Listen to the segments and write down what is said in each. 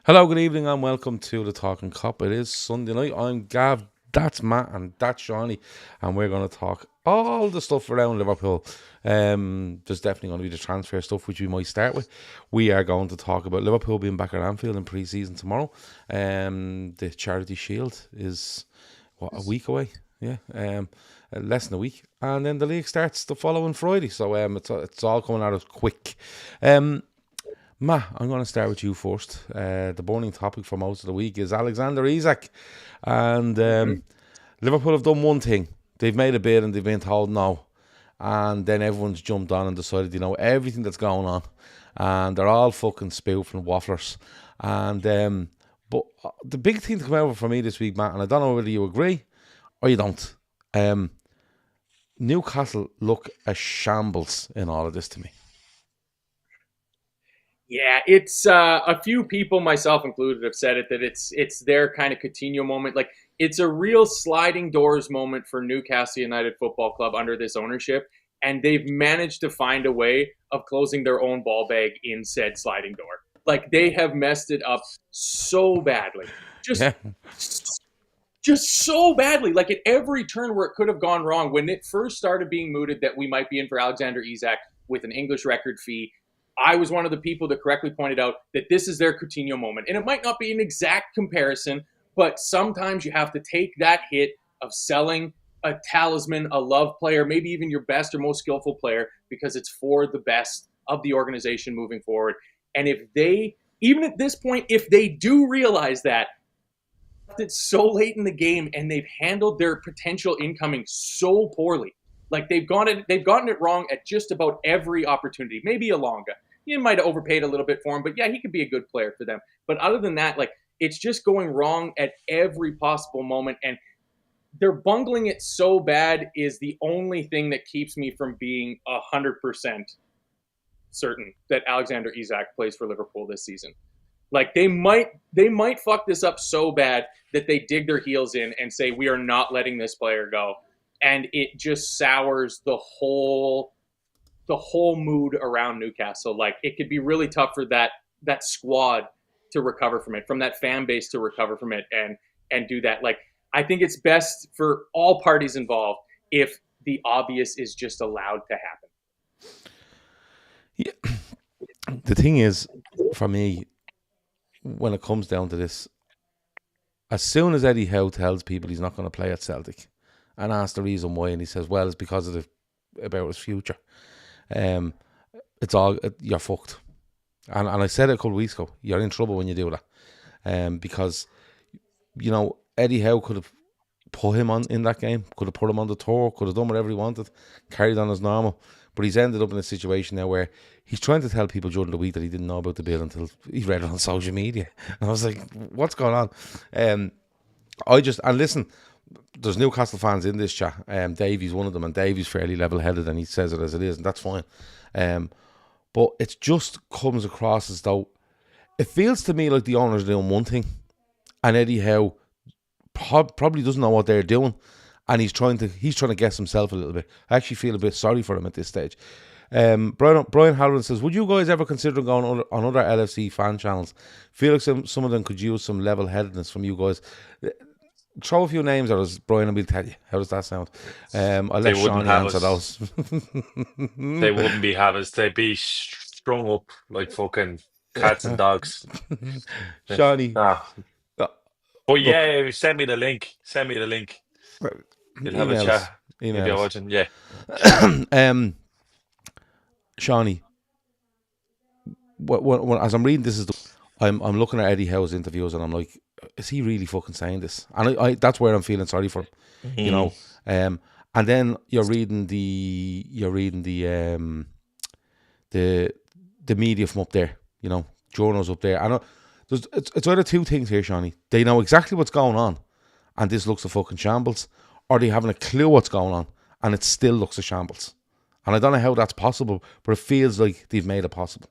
Hello, good evening, and welcome to the Talkin Kop. It is Sunday night. I'm Gav, that's Matt, and that's Seany, and we're going to talk all the stuff around Liverpool. There's definitely going to be the transfer stuff, which we might start with. We are going to talk about Liverpool being back at Anfield in pre-season tomorrow. The Charity Shield is, a week away? Yeah, less than a week. And then the league starts the following Friday, so it's all coming out of quick. Matt, I'm going to start with you first. The burning topic for most of the week is Alexander Isak. And Liverpool have done one thing. They've made a bid and they've been told no. And then everyone's jumped on and decided, everything that's going on. And they're all fucking spoofing wafflers. And but the big thing to come out for me this week, Matt, and I don't know whether you agree or you don't. Newcastle look a shambles in all of this to me. Yeah, it's a few people, myself included, have said it that it's their kind of Coutinho moment. Like it's a real sliding doors moment for Newcastle United Football Club under this ownership, and they've managed to find a way of closing their own ball bag in said sliding door. Like they have messed it up so badly, just Yeah. just so badly. Like at every turn where it could have gone wrong, when it first started being mooted that we might be in for Alexander Isak with an English record fee, I was one of the people that correctly pointed out that this is their Coutinho moment. And it might not be an exact comparison, but sometimes you have to take that hit of selling a talisman, a love player, maybe even your best or most skillful player, because it's for the best of the organization moving forward. And if they, even at this point, if they do realize that, it's so late in the game and they've handled their potential incoming so poorly. Like they've gotten it wrong at just about every opportunity. Maybe Alonga, you might have overpaid a little bit for him, but yeah, he could be a good player for them. But other than that, like it's just going wrong at every possible moment, and they're bungling it so bad is the only thing that keeps me from being 100% certain that Alexander Isak plays for Liverpool this season. Like they might fuck this up so bad that they dig their heels in and say we are not letting this player go, and it just sours the whole mood around Newcastle. Like it could be really tough for that squad to recover from it, from that fan base to recover from it, and do that. Like I think it's best for all parties involved if the obvious is just allowed to happen. Yeah. The thing is, for me, when it comes down to this, as soon as Eddie Howe tells people he's not going to play at Celtic and asks the reason why, and he says, well, it's because of about his future, um, you're fucked. And I said it a couple of weeks ago, you're in trouble when you do that. Because, Eddie Howe could have put him on in that game, could have put him on the tour, could have done whatever he wanted, carried on as normal. But he's ended up in a situation now where he's trying to tell people during the week that he didn't know about the bill until he read it on social media. And I was like, what's going on? And listen, there's Newcastle fans in this chat. Davey's one of them, and Davey's fairly level headed, and he says it as it is, and that's fine. But it just comes across as though it feels to me like the owners are doing one thing, and Eddie Howe probably doesn't know what they're doing, and he's trying to guess himself a little bit. I actually feel a bit sorry for him at this stage. Brian Halloran says, would you guys ever consider going on other LFC fan channels? Feel like some of them could use some level-headedness from you guys. Throw a few names at us, Brian, and we'll tell you. How does that sound? I'll They let wouldn't Shawnee have answer us. those. They wouldn't be have us. They'd be strung up like fucking cats and dogs. Shawnee, Ah, uh, but look, yeah, send me the link. Send me the link. You'll have a email us. chat if Email you're us. watching. Yeah. um, Shawnee, as I'm reading I'm looking at Eddie Howe's interviews and I'm like, is he really fucking saying this? And I that's where I'm feeling sorry for him, you Mm. know. And then the media from up there, journals up there. And it's either two things here, Shawnee. They know exactly what's going on, and this looks a fucking shambles, or they haven't a clue what's going on, and it still looks a shambles. And I don't know how that's possible, but it feels like they've made it possible.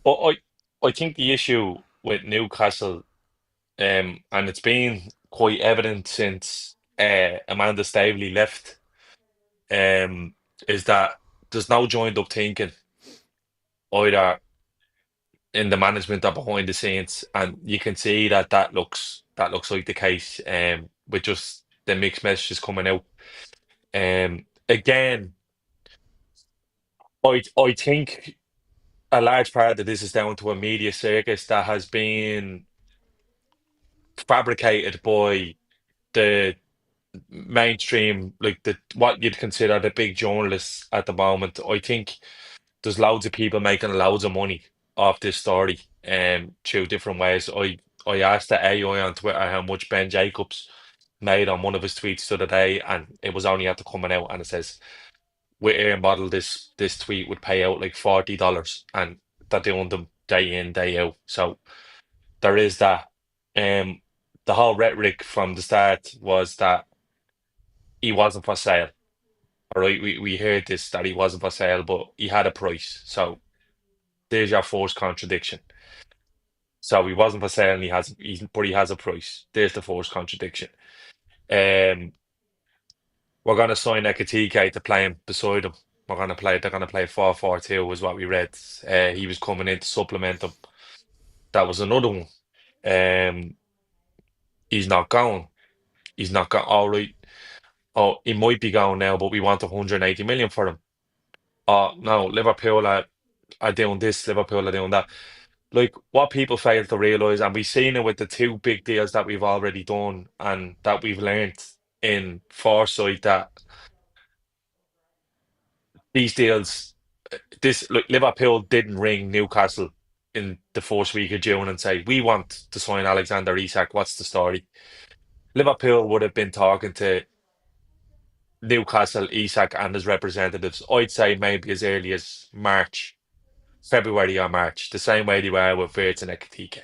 But I think the issue with Newcastle, and it's been quite evident since Amanda Staveley left, is that there's no joined up thinking. Either in the management or behind the scenes, and you can see that looks like the case. With just the mixed messages coming out. Again, I think a large part of this is down to a media circus that has been fabricated by the mainstream, like the what you'd consider the big journalists at the moment. I think there's loads of people making loads of money off this story, through different ways. I asked the AI on Twitter how much Ben Jacobs made on one of his tweets the other day, and it was only after coming out, and it says with Air Model this tweet would pay out like $40, and they're doing them day in, day out. So there is that. Um, the whole rhetoric from the start was that he wasn't for sale. All right, we heard this that he wasn't for sale, but he had a price. So there's your first contradiction. So he wasn't for sale, and but he has a price. There's the first contradiction. Um, we're gonna sign Ekatike to play him beside him. They're gonna play 4-4-2 was what we read. He was coming in to supplement him. That was another one. Um, he's not going. He's not going. All right. Oh, he might be going now, but we want 180 million for him. Oh no, Liverpool are doing this, Liverpool are doing that. Like what people fail to realise, and we've seen it with the two big deals that we've already done and that we've learned in foresight, that these deals, this like Liverpool didn't ring Newcastle in the first week of June and say, we want to sign Alexander Isak. What's the story? Liverpool would have been talking to Newcastle, Isak, and his representatives, I'd say maybe as early as February or March, the same way they were with Wirtz and Ekitike.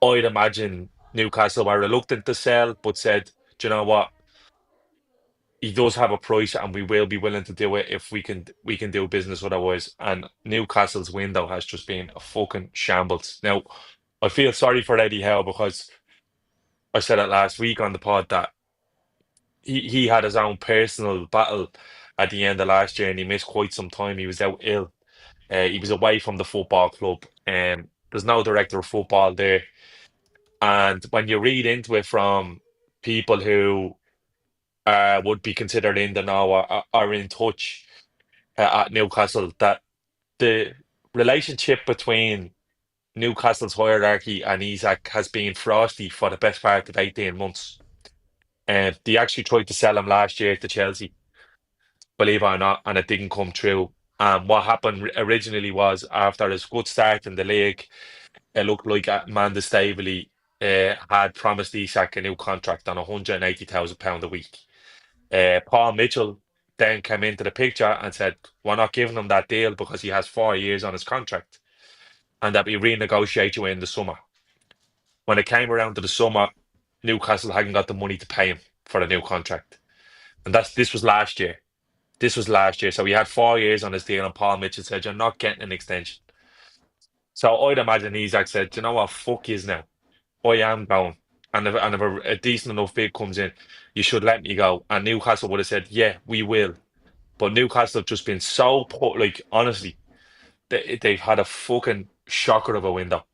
I'd imagine Newcastle were reluctant to sell, but said, do you know what? He does have a price, and we will be willing to do it if we can do business otherwise. And Newcastle's window has just been a fucking shambles. Now, I feel sorry for Eddie Howe, because I said it last week on the pod that he had his own personal battle at the end of last year, and he missed quite some time. He was out ill. He was away from the football club. There's no director of football there. And when you read into it from people who would be considered in the know, or are in touch at Newcastle, that the relationship between Newcastle's hierarchy and Isak has been frosty for the best part of 18 months. They actually tried to sell him last year to Chelsea, believe it or not, and it didn't come true. What happened originally was, after his good start in the league, it looked like Amanda Staveley had promised Isak a new contract on £180,000 a week. Paul Mitchell then came into the picture and said, we're not giving him that deal because he has 4 years on his contract, and that we renegotiate you in the summer. When it came around to the summer, Newcastle hadn't got the money to pay him for a new contract. And this was last year. So he had 4 years on his deal, and Paul Mitchell said, you're not getting an extension. So I'd imagine Isak said, you know what, fuck yous now. I am going. And if a decent enough bid comes in, you should let me go. And Newcastle would have said, yeah, we will. But Newcastle have just been so like, honestly, they've had a fucking shocker of a window.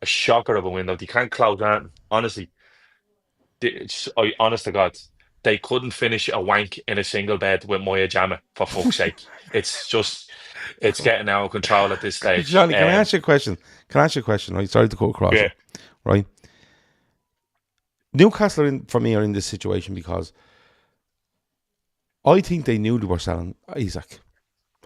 A shocker of a window. They can't close down. Honestly, honest to God, they couldn't finish a wank in a single bed with Moya Jama, for fuck's sake. It's getting out of control at this stage. Johnny, can I ask you a question? Right? Sorry to cut across it. Right? Newcastle, for me, are in this situation because I think they knew they were selling Isak.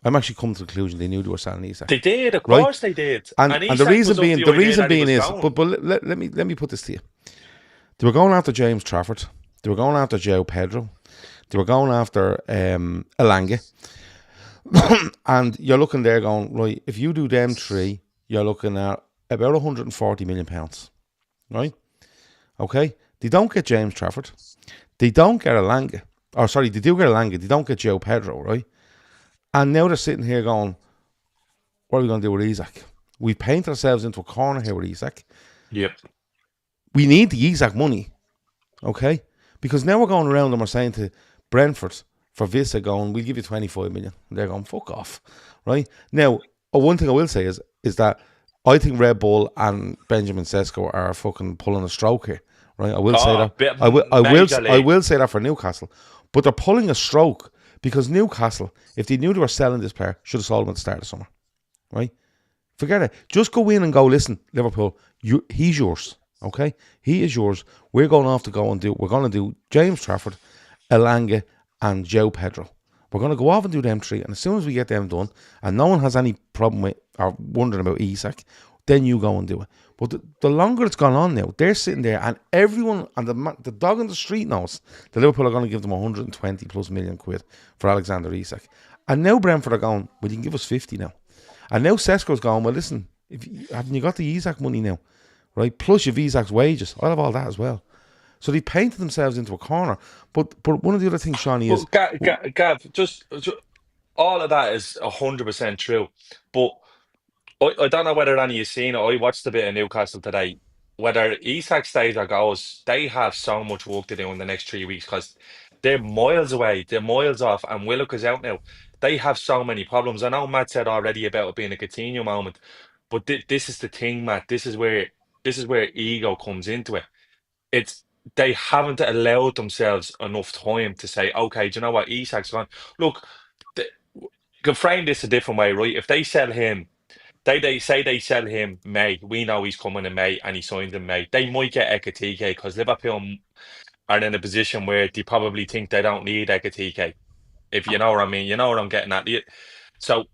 I'm actually coming to the conclusion they knew they were selling Isak. They did, of course they did. And the reason being is, but let me put this to you. They were going after James Trafford. They were going after Joe Pedro. They were going after Elanga. And you're looking there going, right, if you do them three, you're looking at about £140 million. Right? Okay? They don't get James Trafford. They don't get Elanga. Or sorry, they do get Elanga. They don't get Joe Pedro, right? And now they're sitting here going, what are we going to do with Isak? We've painted ourselves into a corner here with Isak. Yep. We need the Isak money, okay? Because now we're going around and we're saying to Brentford for Visa going, we'll give you 25 million. And they're going, fuck off, right? Now, one thing I will say is that I think Red Bull and Benjamin Sesko are fucking pulling a stroke here, right? I will say Oh, that. bit I majorly. will say that for Newcastle, but they're pulling a stroke because Newcastle, if they knew they were selling this player, should have sold him at the start of the summer, right? Forget it. Just go in and go. Listen, Liverpool, he's yours. Okay, he is yours. We're going to do James Trafford, Elanga, and Joe Pedro. We're going to go off and do them three, and as soon as we get them done, and no one has any problem with or wondering about Isak, then you go and do it. But the longer it's gone on now, they're sitting there, and everyone and the dog on the street knows the Liverpool are going to give them 120 plus million quid for Alexander Isak, and now Brentford are going, well, you can give us 50 now. And now Sesko's going, well, listen, haven't you got the Isak money now? Right? Plus you've Isak's wages. I'll have all that as well. So they painted themselves into a corner. But one of the other things, Shawnee, is... But Gav, just all of that is 100% true. But I don't know whether any of you seen it. I watched a bit of Newcastle today. Whether Isak stays or goes, they have so much work to do in the next 3 weeks because they're miles away, they're miles off, and Willock is out now. They have so many problems. I know Matt said already about it being a Coutinho moment, but this is the thing, Matt. This is where ego comes into it. It's they haven't allowed themselves enough time to say, okay, do you know what? Isak's gone. Look, th- you can frame this a different way, right? If they sell him. They say they sell him May. We know he's coming in May and he signed in May. They might get Ekatike because Liverpool are in a position where they probably think they don't need Ekatike. If you know what I mean, you know what I'm getting at. So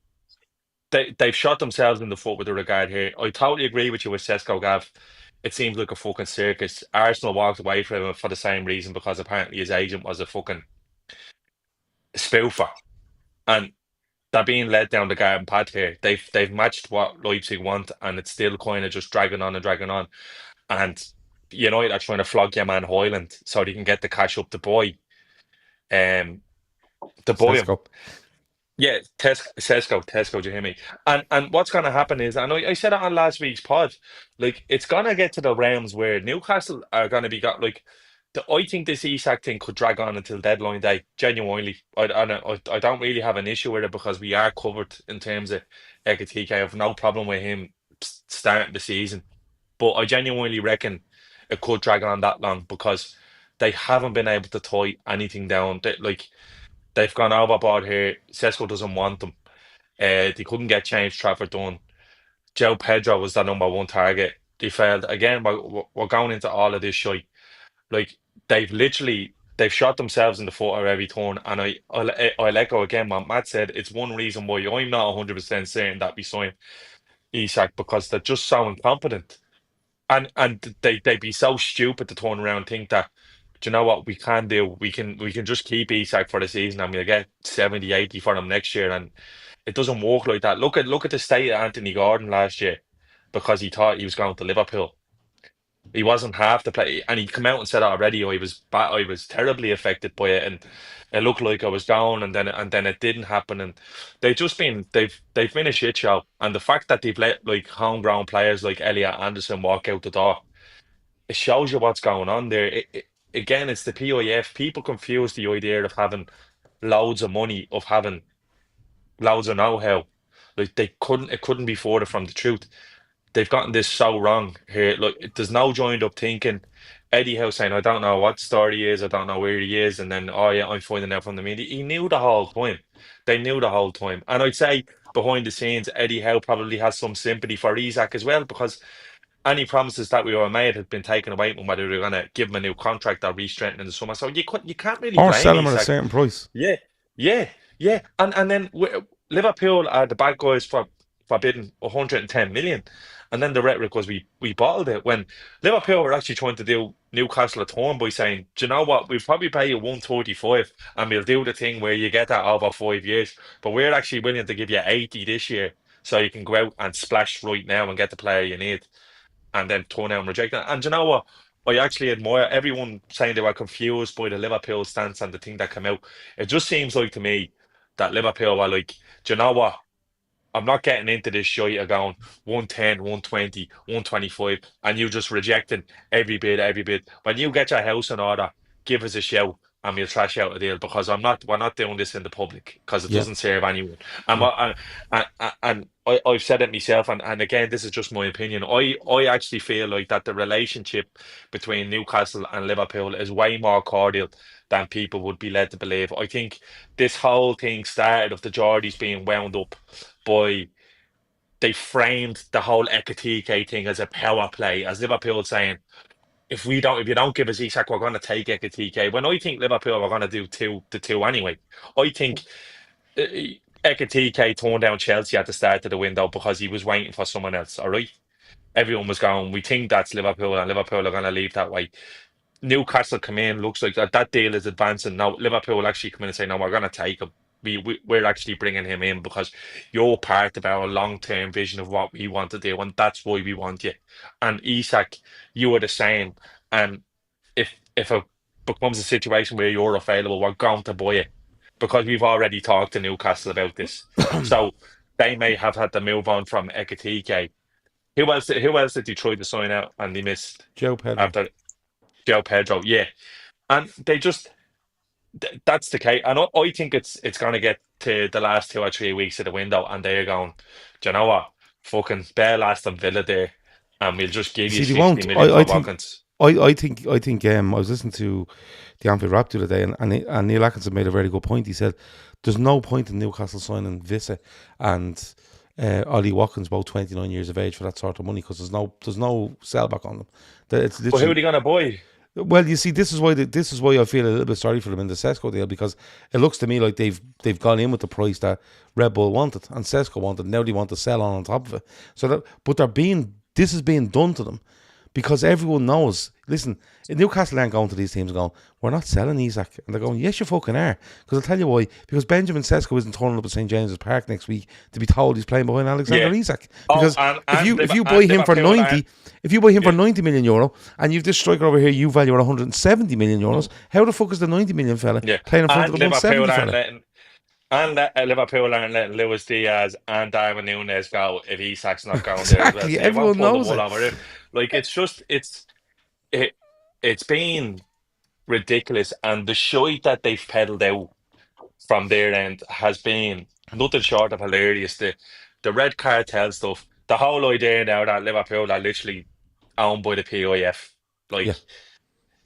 they've shot themselves in the foot with the regard here. I totally agree with you with Sesko Gav. It seems like a fucking circus. Arsenal walked away from him for the same reason because apparently his agent was a fucking spoofer. And they're being led down the garden path here. They've matched what Leipzig want, and it's still kind of just dragging on and dragging on. And United are trying to flog your man Hoyland so they can get the cash up um to buy him. Sesko. Yeah, Tesco, do you hear me? And what's going to happen is, and I said it on last week's pod, like it's going to get to the rounds where Newcastle are going to be got like. I think this Isak thing could drag on until deadline day. Genuinely, I don't really have an issue with it because we are covered in terms of Ekatike. I have no problem with him starting the season, but I genuinely reckon it could drag on that long because they haven't been able to tie anything down. They've gone overboard here. Sesko doesn't want them. They couldn't get James Trafford done. Joe Pedro was the number one target. They failed again. We're going into all of this shit. Like they've shot themselves in the foot at every turn. And I'll echo again what Matt said. It's one reason why I'm not 100% certain that we signed Isak because they're just so incompetent. And they'd be so stupid to turn around and think that, do you know what we can do? We can just keep Isak for the season and we'll get 70, 80 for him next year. And it doesn't work like that. Look at the state of Anthony Gordon last year because he thought he was going to Liverpool. He wasn't half the play, and he come out and said already. I was terribly affected by it, and it looked like I was down, and then it didn't happen. And they've been a shit show. And the fact that they've let like homegrown players like Elliot Anderson walk out the door, it shows you what's going on there. Again, it's the PIF. People confuse the idea of having loads of money, of having loads of know-how. Like it couldn't be further from the truth. They've gotten this so wrong here. Look, there's no joined up thinking. Eddie Howe saying, I don't know what story he is, I don't know where he is, and then oh yeah, I'm finding out from the media. He knew the whole time. They knew the whole time. And I'd say behind the scenes, Eddie Howe probably has some sympathy for Isak as well, because any promises that we were made had been taken away from whether they're gonna give him a new contract or re-strengthen in the summer. So you can't really Or blame sell him at a Isak. certain price. Yeah, yeah, yeah. And then Liverpool are the bad guys for bidding 110 million. And then the rhetoric was we bottled it when Liverpool were actually trying to do Newcastle a turn by saying, do you know what, we'll probably pay you 135 and we'll do the thing where you get that over 5 years. But we're actually willing to give you 80 this year so you can go out and splash right now and get the player you need and then turn out and reject it. And do you know what? I actually admire everyone saying they were confused by the Liverpool stance and the thing that came out. It just seems like to me that Liverpool were like, do you know what? I'm not getting into this shit of going 110, 120, 125, and you just rejecting every bit, every bit. When you get your house in order, give us a shout and we'll trash out a deal because we're not doing this in the public because it Yeah, doesn't serve anyone. And yeah. what and I've said it myself, and again, this is just my opinion. I actually feel like that the relationship between Newcastle and Liverpool is way more cordial than people would be led to believe. I think this whole thing started of the Geordies being wound up by they framed the whole Ekatike thing as a power play, as Liverpool saying, if you don't give us Isak, we're going to take Ekatike. When I think Liverpool are going to do two anyway. I think uh, Ekatike turned down Chelsea at the start of the window because he was waiting for someone else. All right, everyone was going. We think that's Liverpool, and Liverpool are going to leave that way. Newcastle come in, looks like that deal is advancing. Now Liverpool will actually come in and say, no, we're going to take him. We're actually bringing him in because you're part of our long-term vision of what we want to do, and that's why we want you. And Isak, you were the same. And if it becomes a situation where you're available, we're going to buy it because we've already talked to Newcastle about this. So they may have had to move on from Ekatike. Who else did you try to sign out and they missed Joe Pedro. after Joe Pedro? Yeah. And they just that's the case. And I think it's gonna get to the last 2 or 3 weeks of the window and they're going, do you know what? Fucking bare Aston Villa there and we'll just give you See, they 60 won't. million I for think. Watkins. I think. I was listening to the Anfield Rap the other day, and Neil Atkinson made a very good point. He said, "There's no point in Newcastle signing Vissa and Ollie Watkins, about 29 years of age, for that sort of money because there's no sellback on them. It's But who are literally. they gonna buy? Well, you see, this is why I feel a little bit sorry for them in the Sesko deal because it looks to me like they've gone in with the price that Red Bull wanted and Sesko wanted. Now they want to sell on top of it. But this is being done to them because everyone knows. Listen, Newcastle aren't going to these teams and going, we're not selling Isak, and they're going, yes, you fucking are. Because I'll tell you why. Because Benjamin Sesko isn't turning up at St James's Park next week to be told he's playing behind Alexander Yeah. Isak. Oh, Because if you buy him for Liverpool 90, if you buy him for yeah. 90 million euro, and you've this striker over here you value at 170 million euros, how the fuck is the 90 million fella Yeah, playing in front and of the 170 fella? Liverpool aren't letting Luis Diaz and Darwin Nunez go if Isak's not going there as well. Exactly, So you won't everyone pull the knows wool it. over it. Like it, it's been ridiculous, and the shite that they've peddled out from their end has been nothing short of hilarious. The red cartel stuff, the whole idea now that Liverpool are literally owned by the PIF, Yeah. like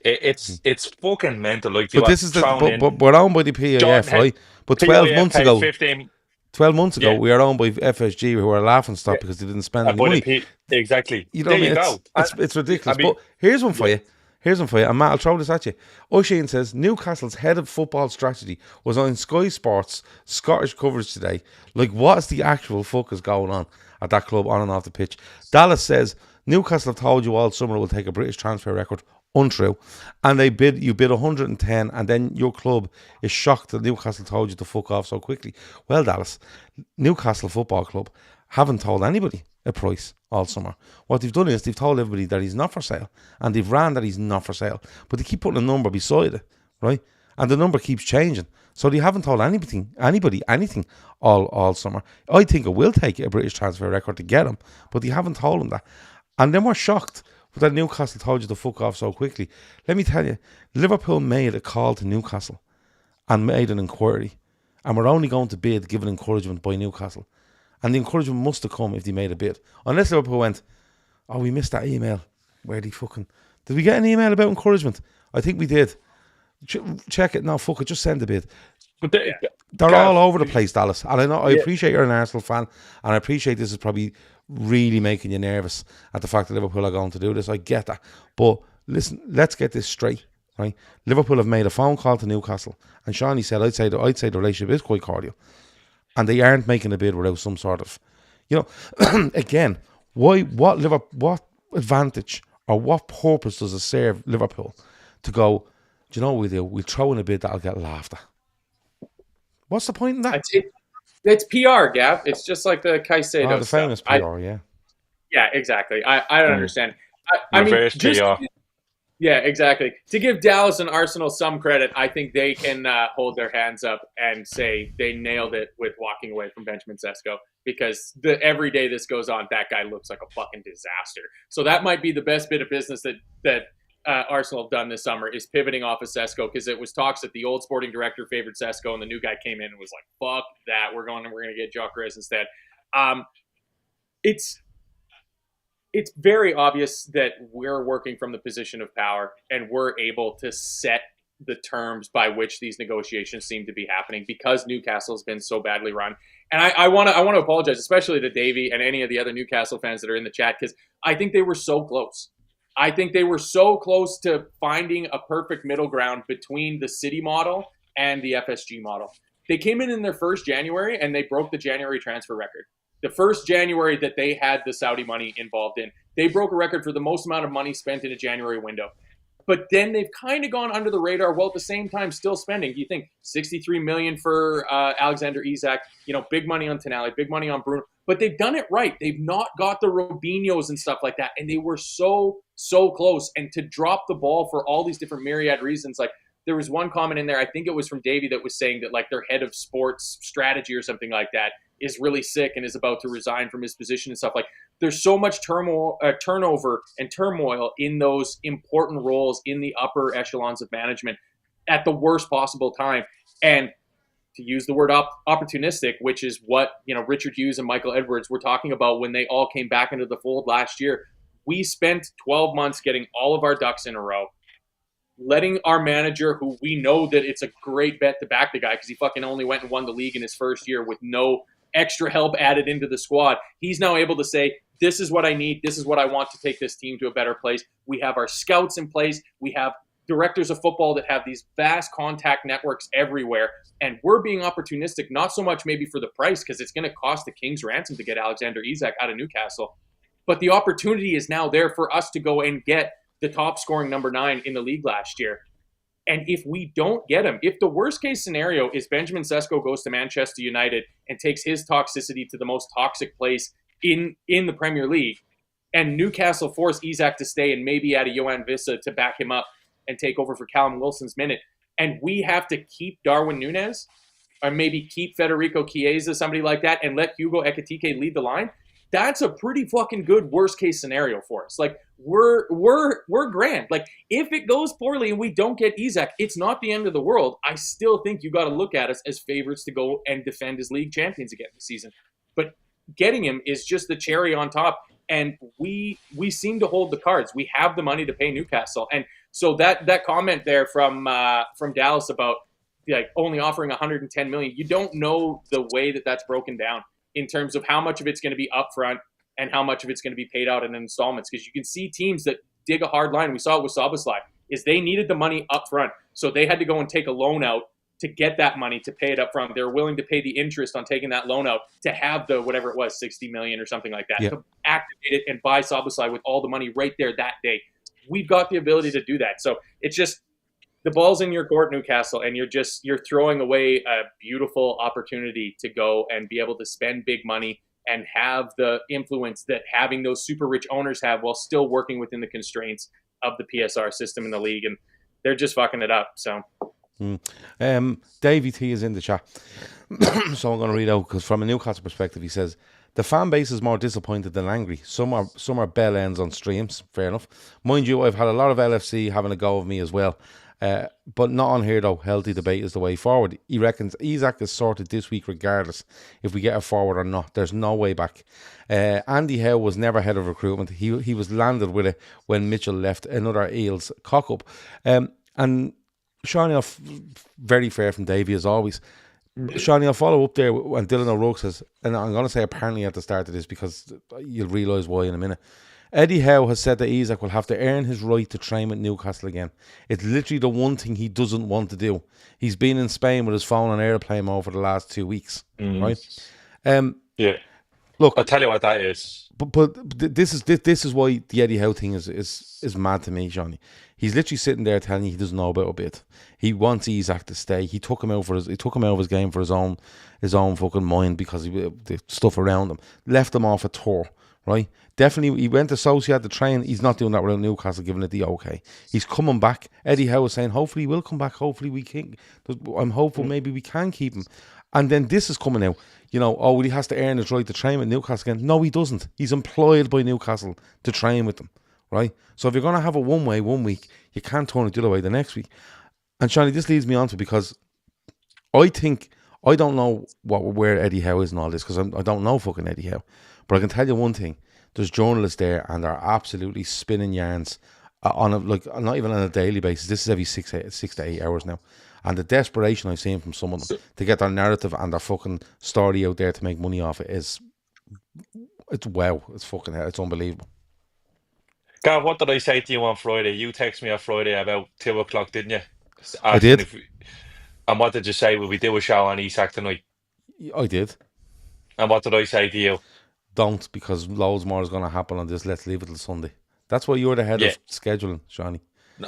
it's fucking mental. Like they But were this is thrown in. but we're owned by the Jordan PIF, had right? But 12 PIF months paid ago, 15. 12 months ago, Yeah, we were owned by FSG, who were a laughing stock because they didn't spend any by the money. P. Exactly. You know There what I you mean? go. It's I ridiculous. mean, But here's one for yeah. you. Here's one for you. And Matt, I'll throw this at you. O'Sheen says Newcastle's head of football strategy was on Sky Sports Scottish coverage today. Like, what is the actual fuck is going on at that club on and off the pitch? Dallas says Newcastle have told you all summer will take a British transfer record. Untrue. And you bid 110, and then your club is shocked that Newcastle told you to fuck off so quickly. Well, Dallas, Newcastle Football Club haven't told anybody a price all summer. What they've done is they've told everybody that he's not for sale, and they've ran that he's not for sale, but they keep putting a number beside it, right? And the number keeps changing. So they haven't told anybody anything all summer. I think it will take a British transfer record to get him, but they haven't told him that. And then we're shocked that Newcastle told you to fuck off so quickly. Let me tell you, Liverpool made a call to Newcastle and made an inquiry, and we're only going to bid given encouragement by Newcastle. And the encouragement must have come if they made a bid. Unless Liverpool went, oh, we missed that email. Where they fucking... Did we get an email about encouragement? I think we did. Check it. No, fuck it. Just send a bid. But They're Gav, all over the place, Dallas. And I know I yeah, appreciate you're an Arsenal fan, and I appreciate this is probably really making you nervous at the fact that Liverpool are going to do this. I get that. But listen, let's get this straight. Right? Liverpool have made a phone call to Newcastle, and Shawnee said, I'd say the relationship is quite cordial. And they aren't making a bid without some sort of, again, what advantage or what purpose does it serve Liverpool to go, do you know what we do? We'll throw in a bid that'll get laughed at. What's the point in that? It's PR, Gav. It's just like the Caicedo The stuff. famous PR, yeah. Yeah, exactly. I don't understand. I mean, reverse PR. Yeah, exactly. To give Dallas and Arsenal some credit, I think they can hold their hands up and say they nailed it with walking away from Benjamin Sesko, because every day this goes on, that guy looks like a fucking disaster. So that might be the best bit of business that Arsenal have done this summer, is pivoting off of Sesko, because it was talks that the old sporting director favored Sesko and the new guy came in and was like, fuck that, we're going to get Gyökeres instead. it's very obvious that we're working from the position of power and we're able to set the terms by which these negotiations seem to be happening because Newcastle's been so badly run. And I want to apologize, especially to Davey and any of the other Newcastle fans that are in the chat, because I think they were so close. I think they were so close to finding a perfect middle ground between the City model and the FSG model. They came in their first January and they broke the January transfer record. The first January that they had the Saudi money involved in, they broke a record for the most amount of money spent in a January window. But then they've kind of gone under the radar while at the same time still spending. Do you think $63 million for Alexander Isak, big money on Tonali, big money on Bruno, but they've done it right. They've not got the Robinhos and stuff like that. And they were so close. And to drop the ball for all these different myriad reasons, like there was one comment in there, I think it was from Davey, that was saying that like their head of sports strategy or something like that is really sick and is about to resign from his position and stuff. Like there's so much turnover and turmoil in those important roles in the upper echelons of management at the worst possible time. And to use the word opportunistic, which is what Richard Hughes and Michael Edwards were talking about when they all came back into the fold last year. We spent 12 months getting all of our ducks in a row, letting our manager, who we know that it's a great bet to back the guy because he fucking only went and won the league in his first year with no extra help added into the squad. He's now able to say, this is what I need. This is what I want to take this team to a better place. We have our scouts in place. We have directors of football that have these vast contact networks everywhere. And we're being opportunistic, not so much maybe for the price, because it's going to cost the king's ransom to get Alexander Isak out of Newcastle. But the opportunity is now there for us to go and get the top scoring number 9 in the league last year. And if we don't get him, if the worst case scenario is Benjamin Sesko goes to Manchester United and takes his toxicity to the most toxic place in the Premier League, and Newcastle force Isak to stay and maybe add a Johan Vissa to back him up and take over for Callum Wilson's minute, and we have to keep Darwin Nunez or maybe keep Federico Chiesa, somebody like that, and let Hugo Ekitike lead the line, that's a pretty fucking good worst case scenario for us. Like we're grand. Like if it goes poorly and we don't get Isak, it's not the end of the world. I still think you got to look at us as favorites to go and defend as league champions again this season. But getting him is just the cherry on top. And we seem to hold the cards. We have the money to pay Newcastle. And so that comment there from Dallas about like only offering 110 million, you don't know the way that that's broken down in terms of how much of it's going to be upfront and how much of it's going to be paid out in installments. Because you can see teams that dig a hard line. We saw it with Szoboszlai, is they needed the money upfront. So they had to go and take a loan out to get that money to pay it upfront. They're willing to pay the interest on taking that loan out to have the, whatever it was, 60 million or something like that, to activate it and buy Szoboszlai with all the money right there that day. We've got the ability to do that. So it's just, the ball's in your court, Newcastle, and you're throwing away a beautiful opportunity to go and be able to spend big money and have the influence that having those super rich owners have while still working within the constraints of the PSR system in the league. And they're just fucking it up. So, Davey T is in the chat. So I'm going to read out, because from a Newcastle perspective, he says, the fan base is more disappointed than angry. Some are bell ends on streams. Fair enough. Mind you, I've had a lot of LFC having a go of me as well. But not on here though. Healthy debate is the way forward. He reckons Isak is sorted this week regardless if we get a forward or not. There's no way back. Andy Howe was never head of recruitment. He was landed with it when Mitchell left. Another Eels cock up. And Seany, very fair from Davey as always. Seany, I'll follow up there when Dylan O'Rourke says, and I'm going to say apparently at the start of this because you'll realise why in a minute. Eddie Howe has said that Isak will have to earn his right to train with Newcastle again. It's literally the one thing he doesn't want to do. He's been in Spain with his phone on airplane mode for the last 2 weeks, right? Yeah. Look, I'll tell you what that is. But this is why the Eddie Howe thing is mad to me, Johnny. He's literally sitting there telling you he doesn't know about a bit. He wants Isak to stay. He took him out of his game for his own fucking mind because the stuff around him. Left him off a tour. Right, definitely. He went to Sociedad to train. He's not doing that without Newcastle giving it the okay. He's coming back. Eddie Howe was saying, hopefully he will come back. Hopefully we can. I'm hopeful maybe we can keep him. And then this is coming out. Well, he has to earn his right to train with Newcastle again. No, he doesn't. He's employed by Newcastle to train with them. Right. So if you're going to have it one way 1 week, you can't turn it the other way the next week. And Shani, this leads me on to, because I don't know where Eddie Howe is and all this, because I don't know fucking Eddie Howe. But I can tell you one thing: there's journalists there, and they're absolutely spinning yarns on a, like not even on a daily basis. This is every 6 to 8 hours now, and the desperation I've seen from some of them So, to get their narrative and their fucking story out there to make money off it is it's wow, it's fucking hell, it's unbelievable. Gav, what did I say to you on Friday? You text me on Friday about 2 o'clock, didn't you? I Asking did, if and what did you say? Will we do a show on Isak tonight? I did. And what did I say to you? Don't, because loads more is going to happen on this. Let's leave it till Sunday. That's why you're the head Yeah, of scheduling, Shawnee.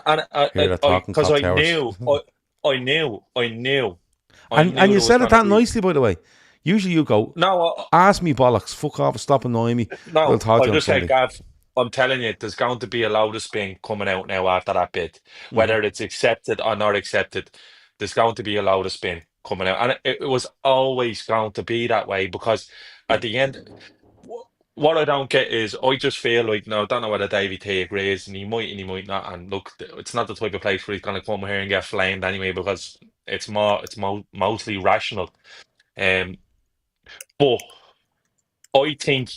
and Here at Talkin because Kop I Towers. knew, I And knew you there was said it going to that be nicely, by the way. Usually you go, no. ask me bollocks, fuck off, stop annoying me. We'll No, talk to I you on just said, Sunday. Gav, I'm telling you, there's going to be a load of spin coming out now after that bid. Hmm. Whether it's accepted or not accepted, there's going to be a load of spin coming out. And it was always going to be that way because at the end, what I don't get is I just feel like, no, I don't know whether Davey T agrees, and he might not. And look, it's not the type of place where he's going to come here and get flamed anyway because mostly rational. Um, but I think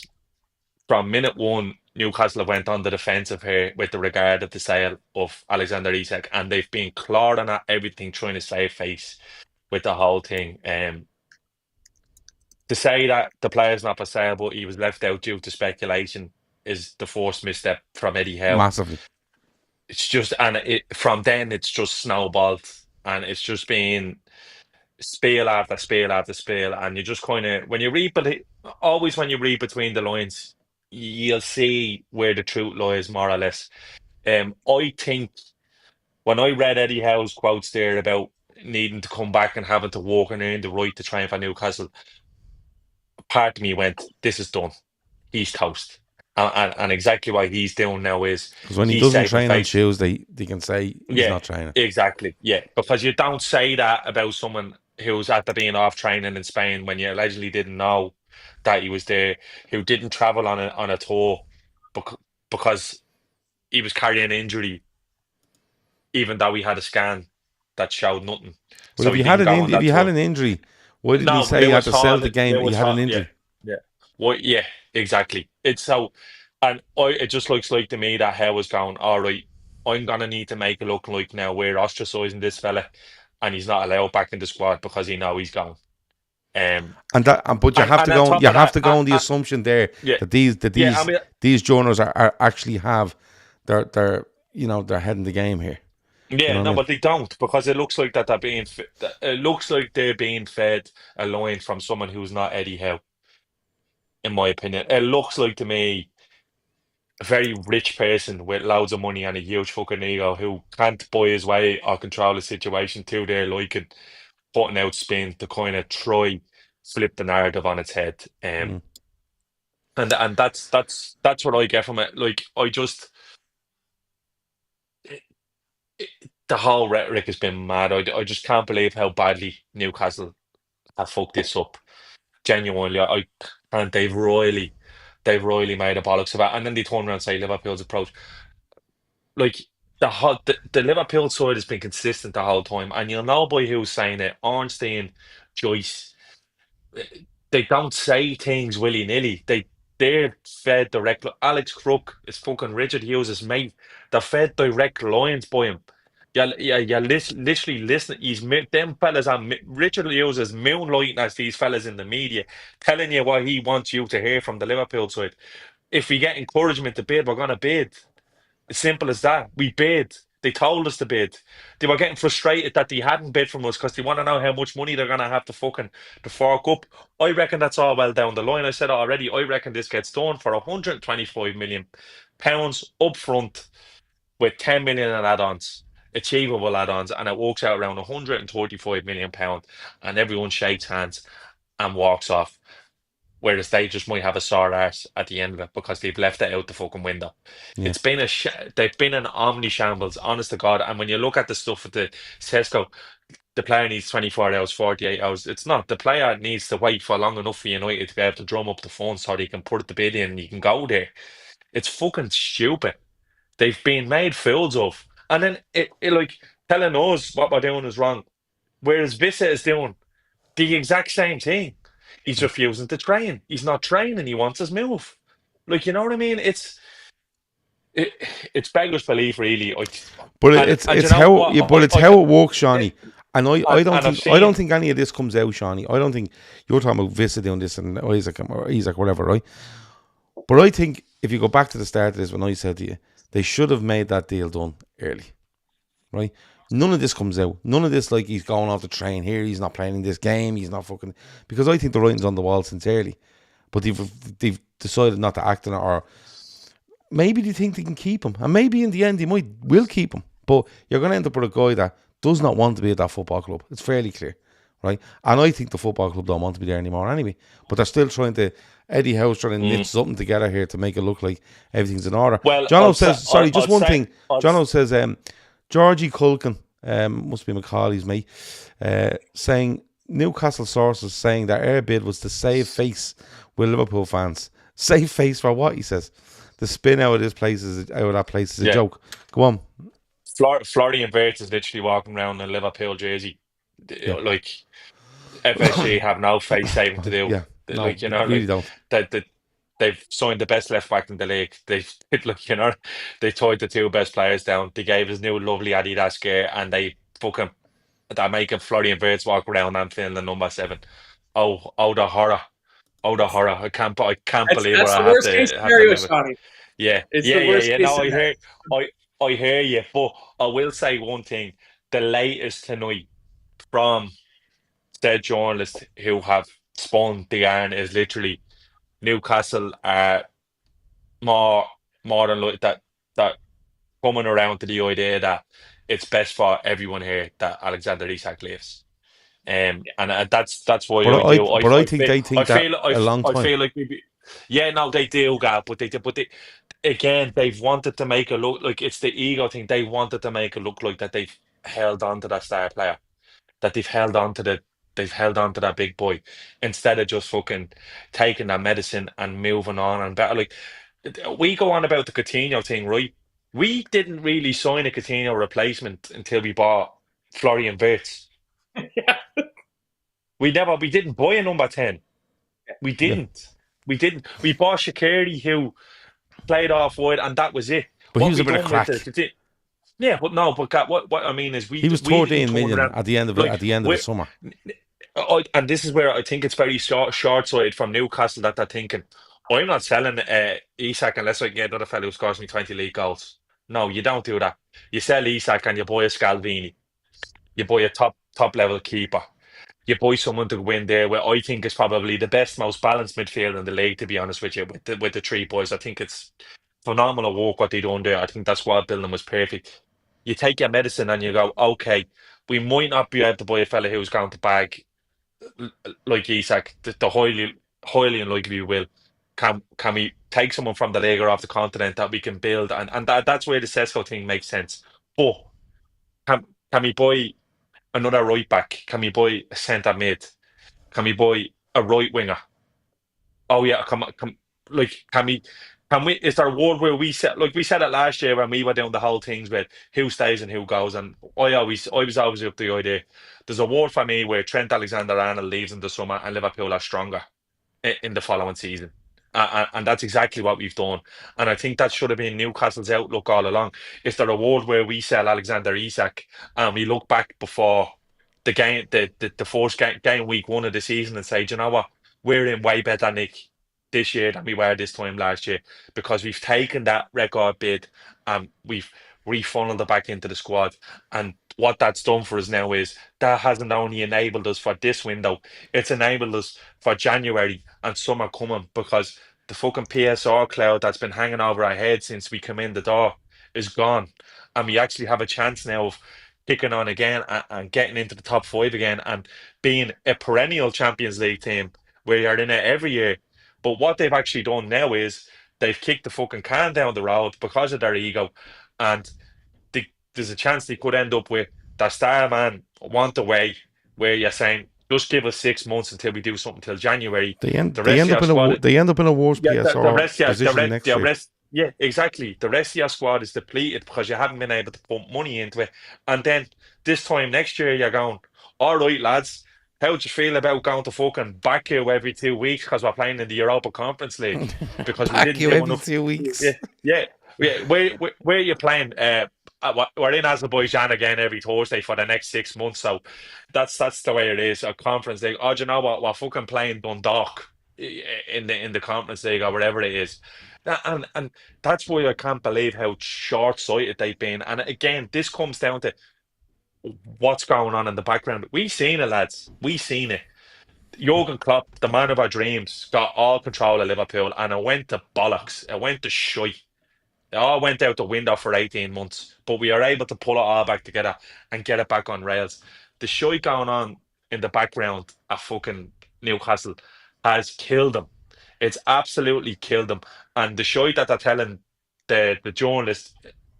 from minute one, Newcastle have went on the defensive here with the regard of the sale of Alexander Isak, and they've been clawing at everything, trying to save face with the whole thing. To say that the player's not for sale, but he was left out due to speculation, is the first misstep from Eddie Howe. Massively. It's just, and from then it's just snowballed, and it's just been spiel after spiel after spiel, and you just kind of always when you read between the lines, you'll see where the truth lies more or less. I think when I read Eddie Howe's quotes there about needing to come back and having to walk and earn the right to train for Newcastle, part of me went, "This is done. He's toast." And exactly what he's doing now is Because when he he's doesn't saving train on face. Tuesday, they can say he's Yeah, not training. exactly. Yeah, because you don't say that about someone who's after being off training in Spain when you allegedly didn't know that he was there, who didn't travel on a tour bec because he was carrying an injury, even though he had a scan that showed nothing. But So he didn't go on if that he had tour. an injury, why didn't he No, say he had Lewis to sell Hall, the game? He Lewis had an Hall, yeah, injury. yeah. Well, yeah, exactly. It's so, and it just looks like to me that Hell was going, all right, I'm gonna need to make it look like now we're ostracizing this fella, and he's not allowed back in the squad because he know he's gone. And that, but And on top you of have that, to go on the assumption there yeah, that yeah. I mean, these journals are actually have their their head in the game here. You yeah, know what I no, mean? but they don't because it looks like that they're being. It looks like they're being fed a line from someone who's not Eddie Howe, in my opinion. It looks like to me a very rich person with loads of money and a huge fucking ego who can't buy his way or control the situation to their liking, putting out spin to kind of try flip the narrative on its head. Mm. And that's what I get from it. Like I just it, the whole rhetoric has been mad. I just can't believe how badly Newcastle have fucked this up. Genuinely, I can't. They've royally made a bollocks of it. And then they turn around and say Liverpool's approach. Like the Liverpool side has been consistent the whole time, and you'll know by who's saying it. Ornstein, Joyce, they don't say things willy nilly. They're fed direct. Alex Crook is fucking Richard Hughes' mate. They're fed direct lines by him. Yeah. Literally listen. Them fellas are Richard Hughes is moonlighting as these fellas in the media, telling you what he wants you to hear from the Liverpool side. If we get encouragement to bid, we're gonna bid. As simple as that. We bid. They told us to bid. They were getting frustrated that they hadn't bid from us because they want to know how much money they're gonna have to fucking to fork up. I reckon that's all well down the line. I said it already. I reckon this gets done for 125 million pounds up front with 10 million in add-ons, achievable add-ons, and it works out around 135 million pound, and everyone shakes hands and walks off. Whereas they just might have a sore arse at the end of it because they've left it out the fucking window. Yeah. It's been they've been an omni shambles, honest to God. And when you look at the stuff at the Tesco, the player needs 24 hours, 48 hours. It's not. The player needs to wait for long enough for United to be able to drum up the funds so they can put the bid in and you can go there. It's fucking stupid. They've been made fools of. And then it like telling us what we're doing is wrong. Whereas Vissa is doing the exact same thing. He's refusing to train. He's not training. He wants his move. Like, you know what I mean? It, it's beggars belief, really. But And you it's know how what? it's how it works, Shawnee. And I don't And I've think I don't seen, think any of this comes out, Shawnee. I don't think you're talking about Vista doing this and Isaac or Isaac, whatever, right? But I think if you go back to the start of this, when I said to you, they should have made that deal done early, right? None of this comes out. None of this like he's going off the train here. He's not playing in this game. He's not fucking, because I think the writing's on the wall since early. But they've decided not to act on it, or maybe they think they can keep him, and maybe in the end they will keep him. But you're going to end up with a guy that does not want to be at that football club. It's fairly clear, right? And I think the football club don't want to be there anymore anyway. But they're still trying to. Eddie Howe's trying to knit something together here to make it look like everything's in order. well, Jono says, sorry, just one thing. I'd, Jono says, Georgie Culkin, must be Macaulay's mate, saying Newcastle sources saying that their bid was to save face with Liverpool fans. Save face for what? He says. The spin out of that place is a joke. Go on. Florian Wirtz is literally walking around in a Liverpool jersey. Yeah. Like, FSG have no face saving to do. Yeah. No, Like, you know, really like don't. that they've signed the best left back in the league. They look, you know, they tied the two best players down. They gave his new lovely Adidas gear, and they're making Florian Wirtz walk around Anfield in number 7. Oh, the horror. Oh, the horror. I can't believe what That's the I have worst case to scenario, live with. Sonny. Yeah, It's yeah, the yeah, worst yeah. case No, scenario. I hear you, but I will say one thing. The latest tonight from said journalists who have spun the yarn is literally Newcastle are more more than like that coming around to the idea that it's best for everyone here that Alexander Isak leaves. And that's why But I do. I I I think feel they I think that feel I, a long I time. feel like maybe yeah, no, they do, Gab, but they again they've wanted to make it look like it's the ego thing. They wanted to make it look like that they've held on to that star player, that they've held on to that big boy instead of just fucking taking that medicine and moving on and better. Like we go on about the Coutinho thing, right? We didn't really sign a Coutinho replacement until we bought Florian Wirtz. Yeah. We didn't buy a number 10. We Yeah. didn't. We didn't. We bought Shaqiri, who played off wide, and that was it. But he What was a we bit of done with crack. the Coutinho, yeah, but no, but what I mean is He was we didn't 13 turn million around at the end of like the we summer. and this is where I think it's very short-sighted from Newcastle that they're thinking, I'm not selling Isak unless I can get another fellow who scores me 20 league goals. No, you don't do that. You sell Isak and you buy a Scalvini. You buy a top level keeper. You buy someone to win there, where I think is probably the best, most balanced midfield in the league, to be honest with you, with the three boys. I think it's phenomenal work what they done there. I think that squad building was perfect. You take your medicine and you go, okay, we might not be able to buy a fella who's going to bag like Isak, the highly unlikely we will. Can we take someone from the league or off the continent that we can build, and that's where the Sesko thing makes sense. But can can we buy another right back? Can we buy a centre mid? Can we buy a right winger? Oh yeah, like can we? Is there a world where we said it last year when we were doing the whole things with who stays and who goes, and I was always up the idea. There's a world for me where Trent Alexander-Arnold leaves in the summer and Liverpool are stronger in the following season. And that's exactly what we've done. And I think that should have been Newcastle's outlook all along. Is there a world where we sell Alexander Isak and we look back before the first game week 1 of the season and say, do you know what? We're in way better nick this year than we were this time last year because we've taken that record bid and we've refunneled it back into the squad. And what that's done for us now is that hasn't only enabled us for this window, it's enabled us for January and summer coming because the fucking PSR cloud that's been hanging over our head since we come in the door is gone. And we actually have a chance now of kicking on again and getting into the top 5 again and being a perennial Champions League team where you're in it every year. But what they've actually done now is they've kicked the fucking can down the road because of their ego. And there's a chance they could end up with their star man want away where you're saying, just give us 6 months until we do something till January. They end The rest of your squad, they end up in a worse yeah, the PSR rest, yeah, position next year. yeah, exactly. The rest of your squad is depleted because you haven't been able to pump money into it. And then this time next year, you're going, all right, lads, How would you feel about going to fucking Baku every 2 weeks because we're playing in the Europa Conference League because we Pack didn't you do every enough? 2 weeks. Yeah, yeah, yeah. Where are you playing? We're in Azerbaijan again every Thursday for the next 6 months. So that's the way it is. A Conference League. Oh, do you know what? We're fucking playing Dundalk in the Conference League or whatever it is. And that's why I can't believe how short-sighted they've been. And again, this comes down to what's going on in the background. We seen it, lads. We seen it. Jurgen Klopp, the man of our dreams, got all control of Liverpool, and it went to bollocks. It went to shite. It all went out the window for 18 months, but we are able to pull it all back together and get it back on rails. The shite going on in the background at fucking Newcastle has killed them. It's absolutely killed them. And the shite that they're telling the journalists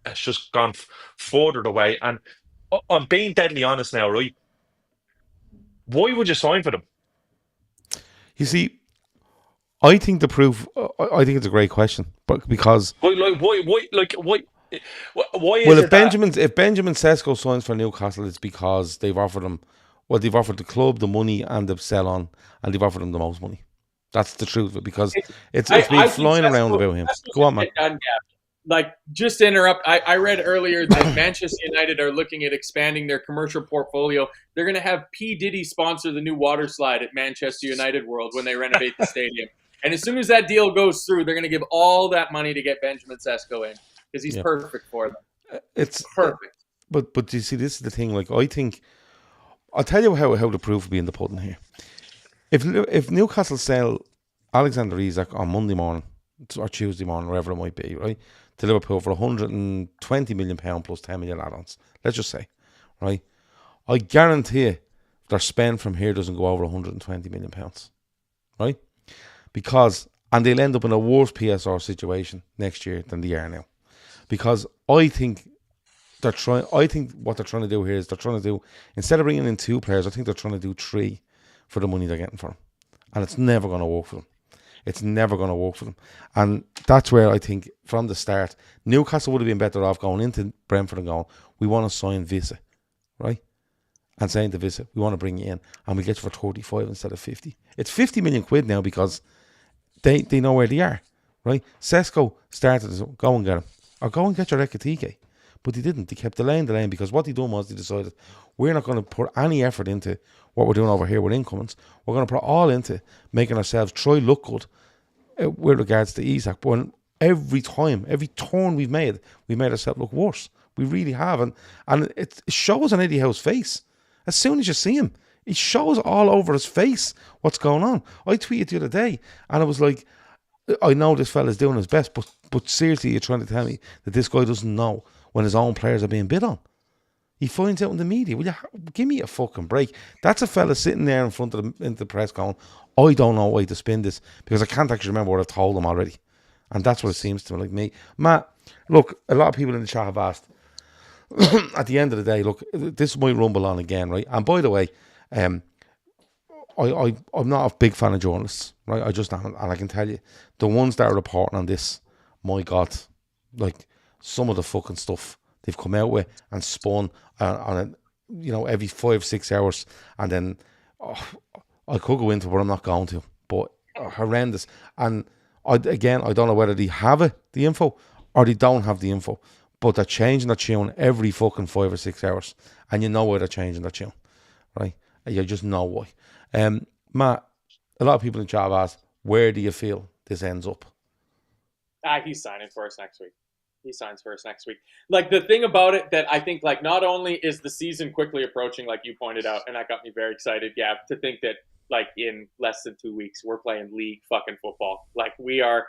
has just gone further away. And I'm being deadly honest now, right? Why would you sign for them? You see, I think the proof. I think it's a great question, but because Why well, is it that? If Benjamin Sesko signs for Newcastle, it's because they've offered him. Well, they've offered the club the money and the sell on, and they've offered him the most money. That's the truth of it, because it's been I think flying around about him. Cesco's Go on, gonna man. get done, Gav. Like, just to interrupt, I read earlier that Manchester United are looking at expanding their commercial portfolio. They're going to have P. Diddy sponsor the new water slide at Manchester United World when they renovate the stadium. And as soon as that deal goes through, they're going to give all that money to get Benjamin Sesko in because he's perfect for them. It's Perfect. But you see, this is the thing. Like, I think I'll tell you how the proof will be in the pudding here. If Newcastle sell Alexander Isak on Monday morning or Tuesday morning, wherever it might be, right, to Liverpool for £120 million plus 10 million add-ons, let's just say, right, I guarantee you their spend from here doesn't go over £120 million, right? And they'll end up in a worse PSR situation next year than they are now, because I think what they're trying to do here is they're trying to do, instead of bringing in 2 players, I think they're trying to do 3 for the money they're getting for them, and it's never going to work for them. It's never going to work for them. And that's where I think from the start, Newcastle would have been better off going into Brentford and going, we want to sign Visa, right? And saying to Visa, we want to bring you in and we get you for 35 instead of 50. It's 50 million quid now because they know where they are, right? Sesko started as, go and get him. Or go and get your Ekatike. But he didn't. He kept delaying because what he done was he decided, we're not going to put any effort into what we're doing over here with incomings. We're going to put all into making ourselves try look good with regards to Isak. But every turn we've made ourselves look worse. We really have. And it shows on Eddie Howe's face. As soon as you see him, it shows all over his face what's going on. I tweeted the other day and I was like, I know this fella's doing his best, but seriously, you're trying to tell me that this guy doesn't know when his own players are being bid on? He finds out in the media. Will you give me a fucking break? That's a fella sitting there in front of the press going, I don't know why to spin this because I can't actually remember what I've told him already. And that's what it seems to me like me. Matt, look, a lot of people in the chat have asked, at the end of the day, look, this might rumble on again, right? And by the way, I'm not a big fan of journalists, right? I just am, and I can tell you, the ones that are reporting on this, my God, like some of the fucking stuff they've come out with and spun on it, every 5-6 hours, and then I could go into it, but I'm not going to. But horrendous, and I don't know whether they have the info, or they don't have the info. But they're changing their tune every fucking 5 or 6 hours, and you know why they're changing their tune, right? You just know why. Matt, a lot of people in chat have asked, where do you feel this ends up? He's signing for us next week. He signs for us next week. Like, the thing about it that I think, like, not only is the season quickly approaching, like you pointed out, and that got me very excited, Gav, to think that, like, in less than 2 weeks, we're playing league fucking football. Like, we are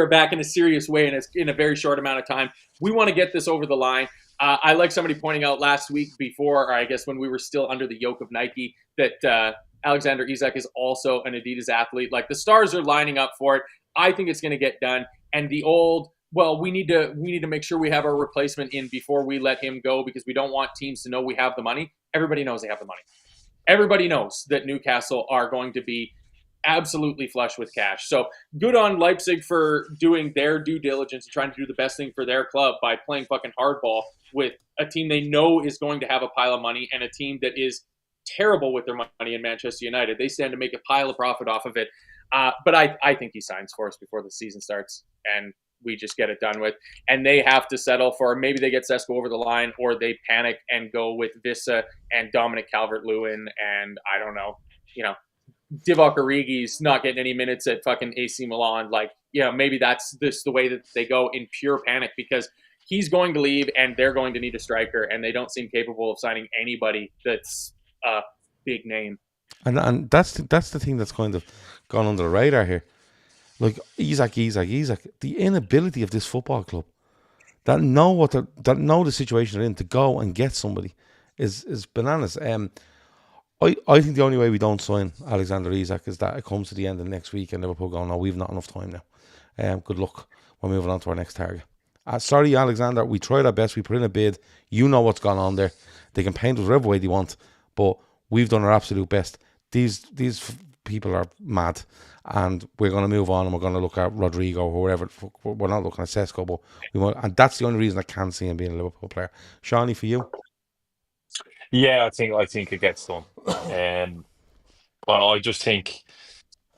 back in a serious way, and it's in a very short amount of time. We want to get this over the line. I like somebody pointing out last week before, or I guess when we were still under the yoke of Nike, that Alexander Isak is also an Adidas athlete. Like, the stars are lining up for it. I think it's going to get done. And the old, well, we need to make sure we have our replacement in before we let him go because we don't want teams to know we have the money. Everybody knows they have the money. Everybody knows that Newcastle are going to be absolutely flush with cash. So good on Leipzig for doing their due diligence and trying to do the best thing for their club by playing fucking hardball with a team they know is going to have a pile of money and a team that is terrible with their money in Manchester United. They stand to make a pile of profit off of it. But I think he signs for us before the season starts, and we just get it done with. And they have to settle for, maybe they get Sesko over the line, or they panic and go with Vissa and Dominic Calvert-Lewin, and I don't know, Divock Origi's not getting any minutes at fucking AC Milan. Like, maybe that's the way that they go in pure panic, because he's going to leave and they're going to need a striker, and they don't seem capable of signing anybody that's a big name. And that's the thing that's kind of gone under the radar here. Like Isak, the inability of this football club that know the situation they're in to go and get somebody is bananas. I think the only way we don't sign Alexander Isak is that it comes to the end of next week and Liverpool go, no, we've not enough time now. Good luck. We're moving on to our next target. Sorry, Alexander, we tried our best. We put in a bid. You know what's gone on there. They can paint us whatever way they want, but we've done our absolute best. These people are mad, and we're going to move on, and we're going to look at Rodrigo or whoever. We're not looking at Sesko, but we want, and that's the only reason I can see him being a Liverpool player. Seany, for you? Yeah, I think it gets done. But I just think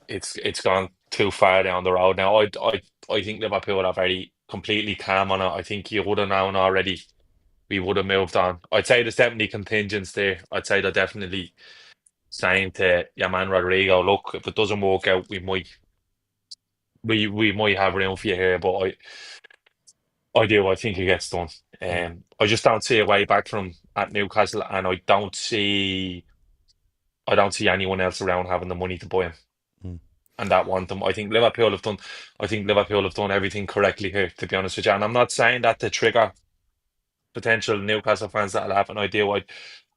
it's gone too far down the road now. I think Liverpool are very completely calm on it. I think you would have known already. We would have moved on. I'd say there's definitely contingents there. I'd say they're definitely saying to your man Rodrigo, look, if it doesn't work out, we might have room for you here. But I do. I think it gets done. I just don't see a way back from at Newcastle, and I don't see anyone else around having the money to buy him Mm. and that want them. I think Liverpool have done. I think Liverpool have done everything correctly here, to be honest with you. And I'm not saying that to trigger potential Newcastle fans that'll have an idea.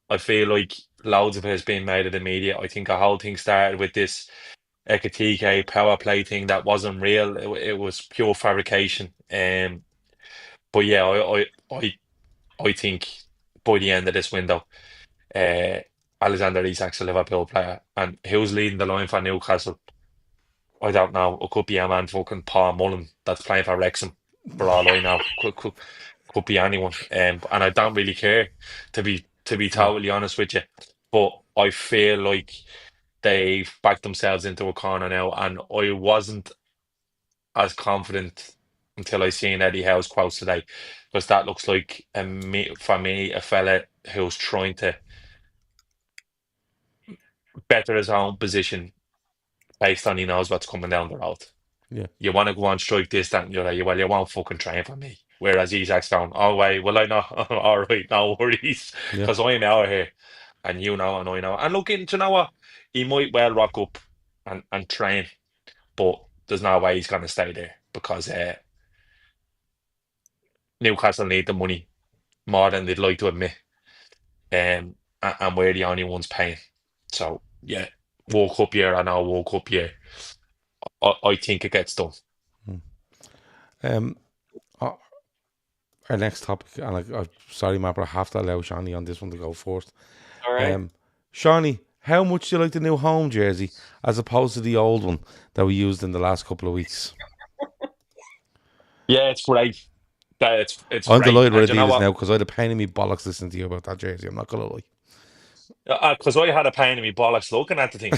I feel like loads of it has been made of the media. I think a whole thing started with this Ekatike power play thing that wasn't real. It was pure fabrication. But yeah, I think by the end of this window, uh, Alexander Isak's a Liverpool player, and who's leading the line for Newcastle? I don't know. It could be a man fucking Paul Mullen that's playing for Wrexham, for all I know. Could be anyone. And I don't really care, to be Yeah. totally honest with you. But I feel like they've backed themselves into a corner now, and I wasn't as confident until I seen Eddie Howe's quotes today, because that looks like for me a fella who's trying to better his own position based on he knows what's coming down the road. Yeah. You want to go on strike this, that, and you're like, well, you won't fucking train for me. Whereas Isak's going, oh, wait, will I not? All right, no worries. Yeah. Because I'm out here, and you know, and I know. And look, do you know what? He might well rock up and train, but there's no way he's going to stay there, because Newcastle need the money more than they'd like to admit. And we're the only ones paying. So, yeah, World Cup year, I know World Cup year. I think it gets done. Um, uh, our next topic, and I'm sorry, Matt, but I have to allow Seany on this one to go first. All right. Seany, how much do you like the new home jersey as opposed to the old one that we used in the last couple of weeks? Yeah, it's great. It's I'm great. delighted And with you know Adidas what? now, because I had a pain in me bollocks listening to you about that jersey. I'm not gonna lie. Because I had a pain in my bollocks looking at the thing.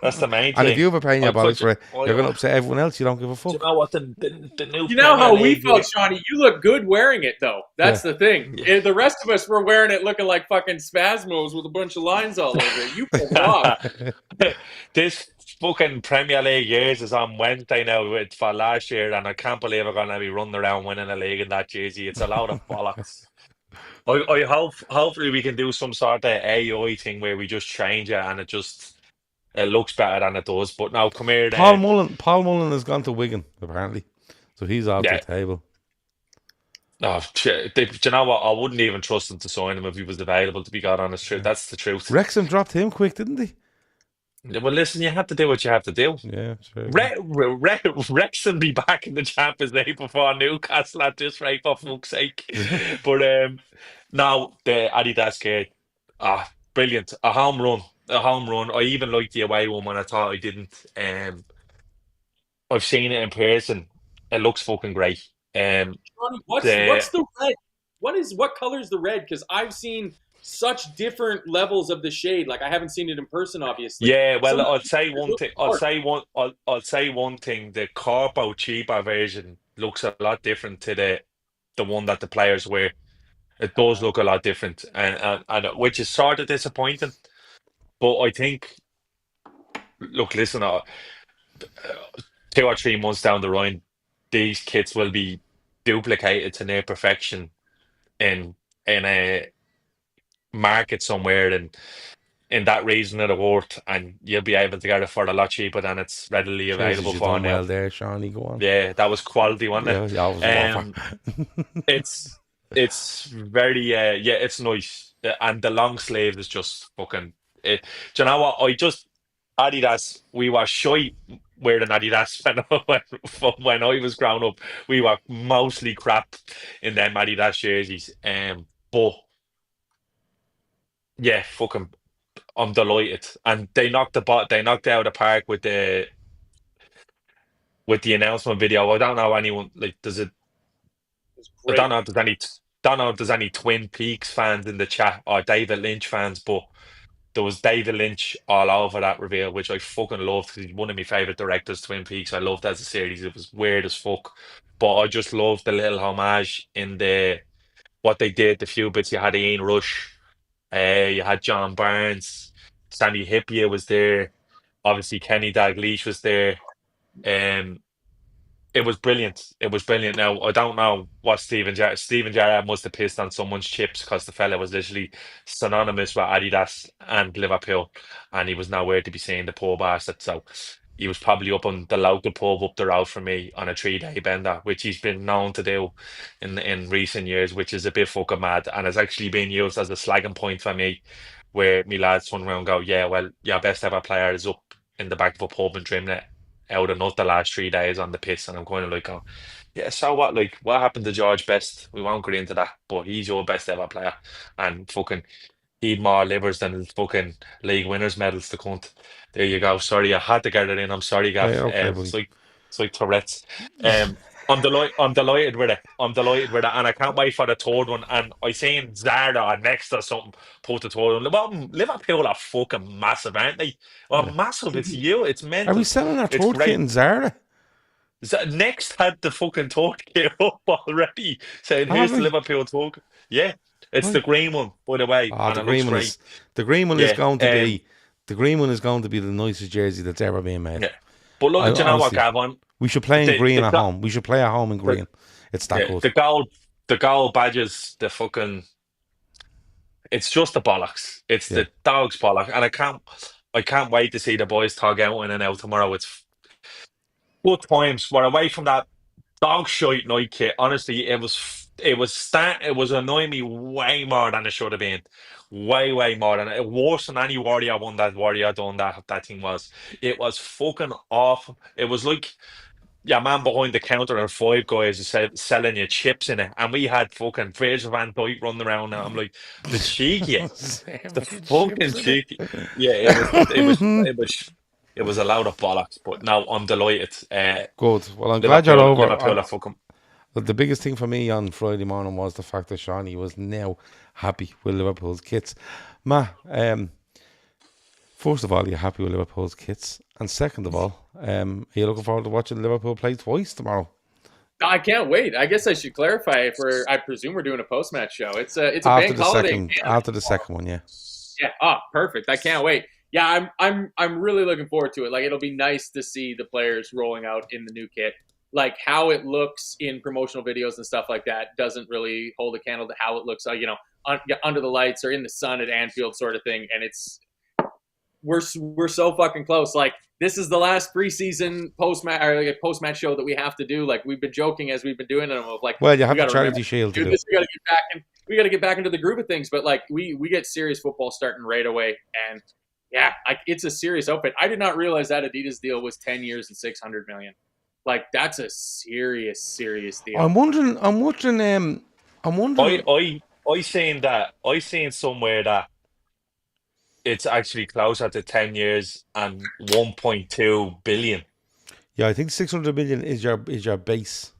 That's the main And if thing. you have a pain in your I bollocks put for it, I, you're gonna upset everyone else. You don't give a do you fuck. know what the new You know Premier how we League? felt, Shawnee? You look good wearing it, though. That's Yeah. the thing. Yeah. The rest of us were wearing it looking like fucking spasmos with a bunch of lines all over it. You pulled it off. This fucking Premier League years is on Wednesday now for last year, and I can't believe we're going to be running around winning a league in that jersey. It's a load of bollocks. I hope hopefully we can do some sort of AI thing where we just change it and it looks better than it does. But now, come here, Paul Mullen has gone to Wigan apparently, so he's off the yeah. table. Oh, do you know what? I wouldn't even trust him to sign him if he was available, to be God honest. Truth, Yeah. that's the truth. Wrexham dropped him quick, didn't they? Well, listen, you have to do what you have to do. Yeah, sure. Wrexham be back in the Champions League before Newcastle at this rate, for fuck's sake. Yeah. But now the Adidas kid, brilliant, a home run. I even liked the away one when I thought I didn't. I've seen it in person. It looks fucking great. Shawnee, what's The the red? What color is the red? Because I've seen such different levels of the shade. Like I haven't seen it in person, obviously. Yeah, well, Some of I'll say one look thing. sharp. I'll say one thing. The corpo cheaper version looks a lot different to the one that the players wear. It does look a lot different, and which is sort of disappointing. But I think, look, listen, 2 or 3 months down the line, these kits will be duplicated to near perfection in a market somewhere in that region of the world, and you'll be able to get it for a lot cheaper than it's readily Jesus, available you for done now. well there, Shawnee. Go on. Yeah, that was quality, wasn't Yeah, yeah, I was it? waffle. It's very yeah, it's nice. And the long sleeve is just fucking do you know what? Adidas, we were shy wearing Adidas when I was growing up. We were mostly crap in them Adidas jerseys. But yeah, fucking I'm delighted. And they knocked it out of the park with the announcement video. I don't know anyone like does it It's I great. don't know if there's any Twin Peaks fans in the chat or David Lynch fans, but there was David Lynch all over that reveal, which I fucking loved because he's one of my favorite directors, Twin Peaks. I loved as a series. It was weird as fuck. But I just loved the little homage in the what they did, the few bits you had Ian Rush, you had John Barnes, Sandy Hippier was there, obviously Kenny Dalglish was there. Um it was brilliant. It was brilliant. Now I don't know what Steven Gerrard must have pissed on someone's chips because the fella was literally synonymous with Adidas and Liverpool, and he was nowhere to be seen. The poor bastard. So he was probably up on the local pub up the road from me on a 3-day bender, which he's been known to do in recent years, which is a bit fucking mad, and has actually been used as a slagging point for me, where me lads turn around and go, yeah, well, your best ever player is up in the back of a pub in Trimnet out of nut the last 3 days on the piss, and I'm kind of like, oh, yeah, so what? Like, what happened to George Best? We won't get into that, but he's your best ever player, and fucking he'd more livers than fucking league winners medals. The cunt. There you go. Sorry, I had to get it in. I'm sorry, Gav. Yeah, okay, boy. It's like Tourette's. I'm delighted with it. I'm delighted with it, and I can't wait for the third one. And I seen Zara or next or something put the third one. Well, Liverpool are fucking massive, aren't they? Well, Yeah. massive. It's you. It's Are we mental. selling our It's third kit great. in Zara? Next had the fucking talk here up already, saying Have here's the we? Liverpool talk. Yeah, it's the Right. green one, by the way, Ah, and it looks great. the green one is Yeah, going to be the green one is going to be the nicest jersey that's ever been made. yeah. But look, I do you know what, honestly, Gavin? we should play in green The at home. We should play at home in the, green. It's that yeah, good. the gold badges, the fucking, it's just the bollocks. It's Yeah. the dog's bollock, and I can't wait to see the boys tug out in and out tomorrow. It's good times. We're away from that dog shite night kit. Honestly, it was annoying me way more than it should have been. Way more than it worse than any Warrior one that Warrior done that thing was. It was fucking awful. It was like your man behind the counter and five guys selling you chips in it. And we had fucking Virgil van Dijk running around now. I'm like, the cheeky. The fucking cheeky. Yeah, it was a load of bollocks, but now I'm delighted. Good. Well, I'm glad you're over. Liverpool are fucking. But the biggest thing for me on Friday morning was the fact that Shawnee was now happy with Liverpool's kits. Ma, first of all, you're happy with Liverpool's kits, and second of all, are you looking forward to watching Liverpool play twice tomorrow? I can't wait. I guess I should clarify if I presume we're doing a post-match show. It's a After bank the holiday. second, after the second one, yeah. Yeah. Oh, perfect. I can't wait. Yeah, I'm really looking forward to it. Like, it'll be nice to see the players rolling out in the new kit. Like, how it looks in promotional videos and stuff like that doesn't really hold a candle to how it looks, under the lights or in the sun at Anfield, sort of thing. And we're so fucking close. Like, this is the last preseason post-match show that we have to do. Like, we've been joking as we've been doing it. Of like, well, you have the Charity Shield to do. This. We got to get back into the groove of things. But like, we get serious football starting right away, and yeah, like, it's a serious outfit. I did not realize that Adidas deal was 10 years and 600 million. Like, that's a serious deal. I'm wondering. I seen somewhere that it's actually closer to 10 years and 1.2 billion. Yeah, I think 600 million is your base,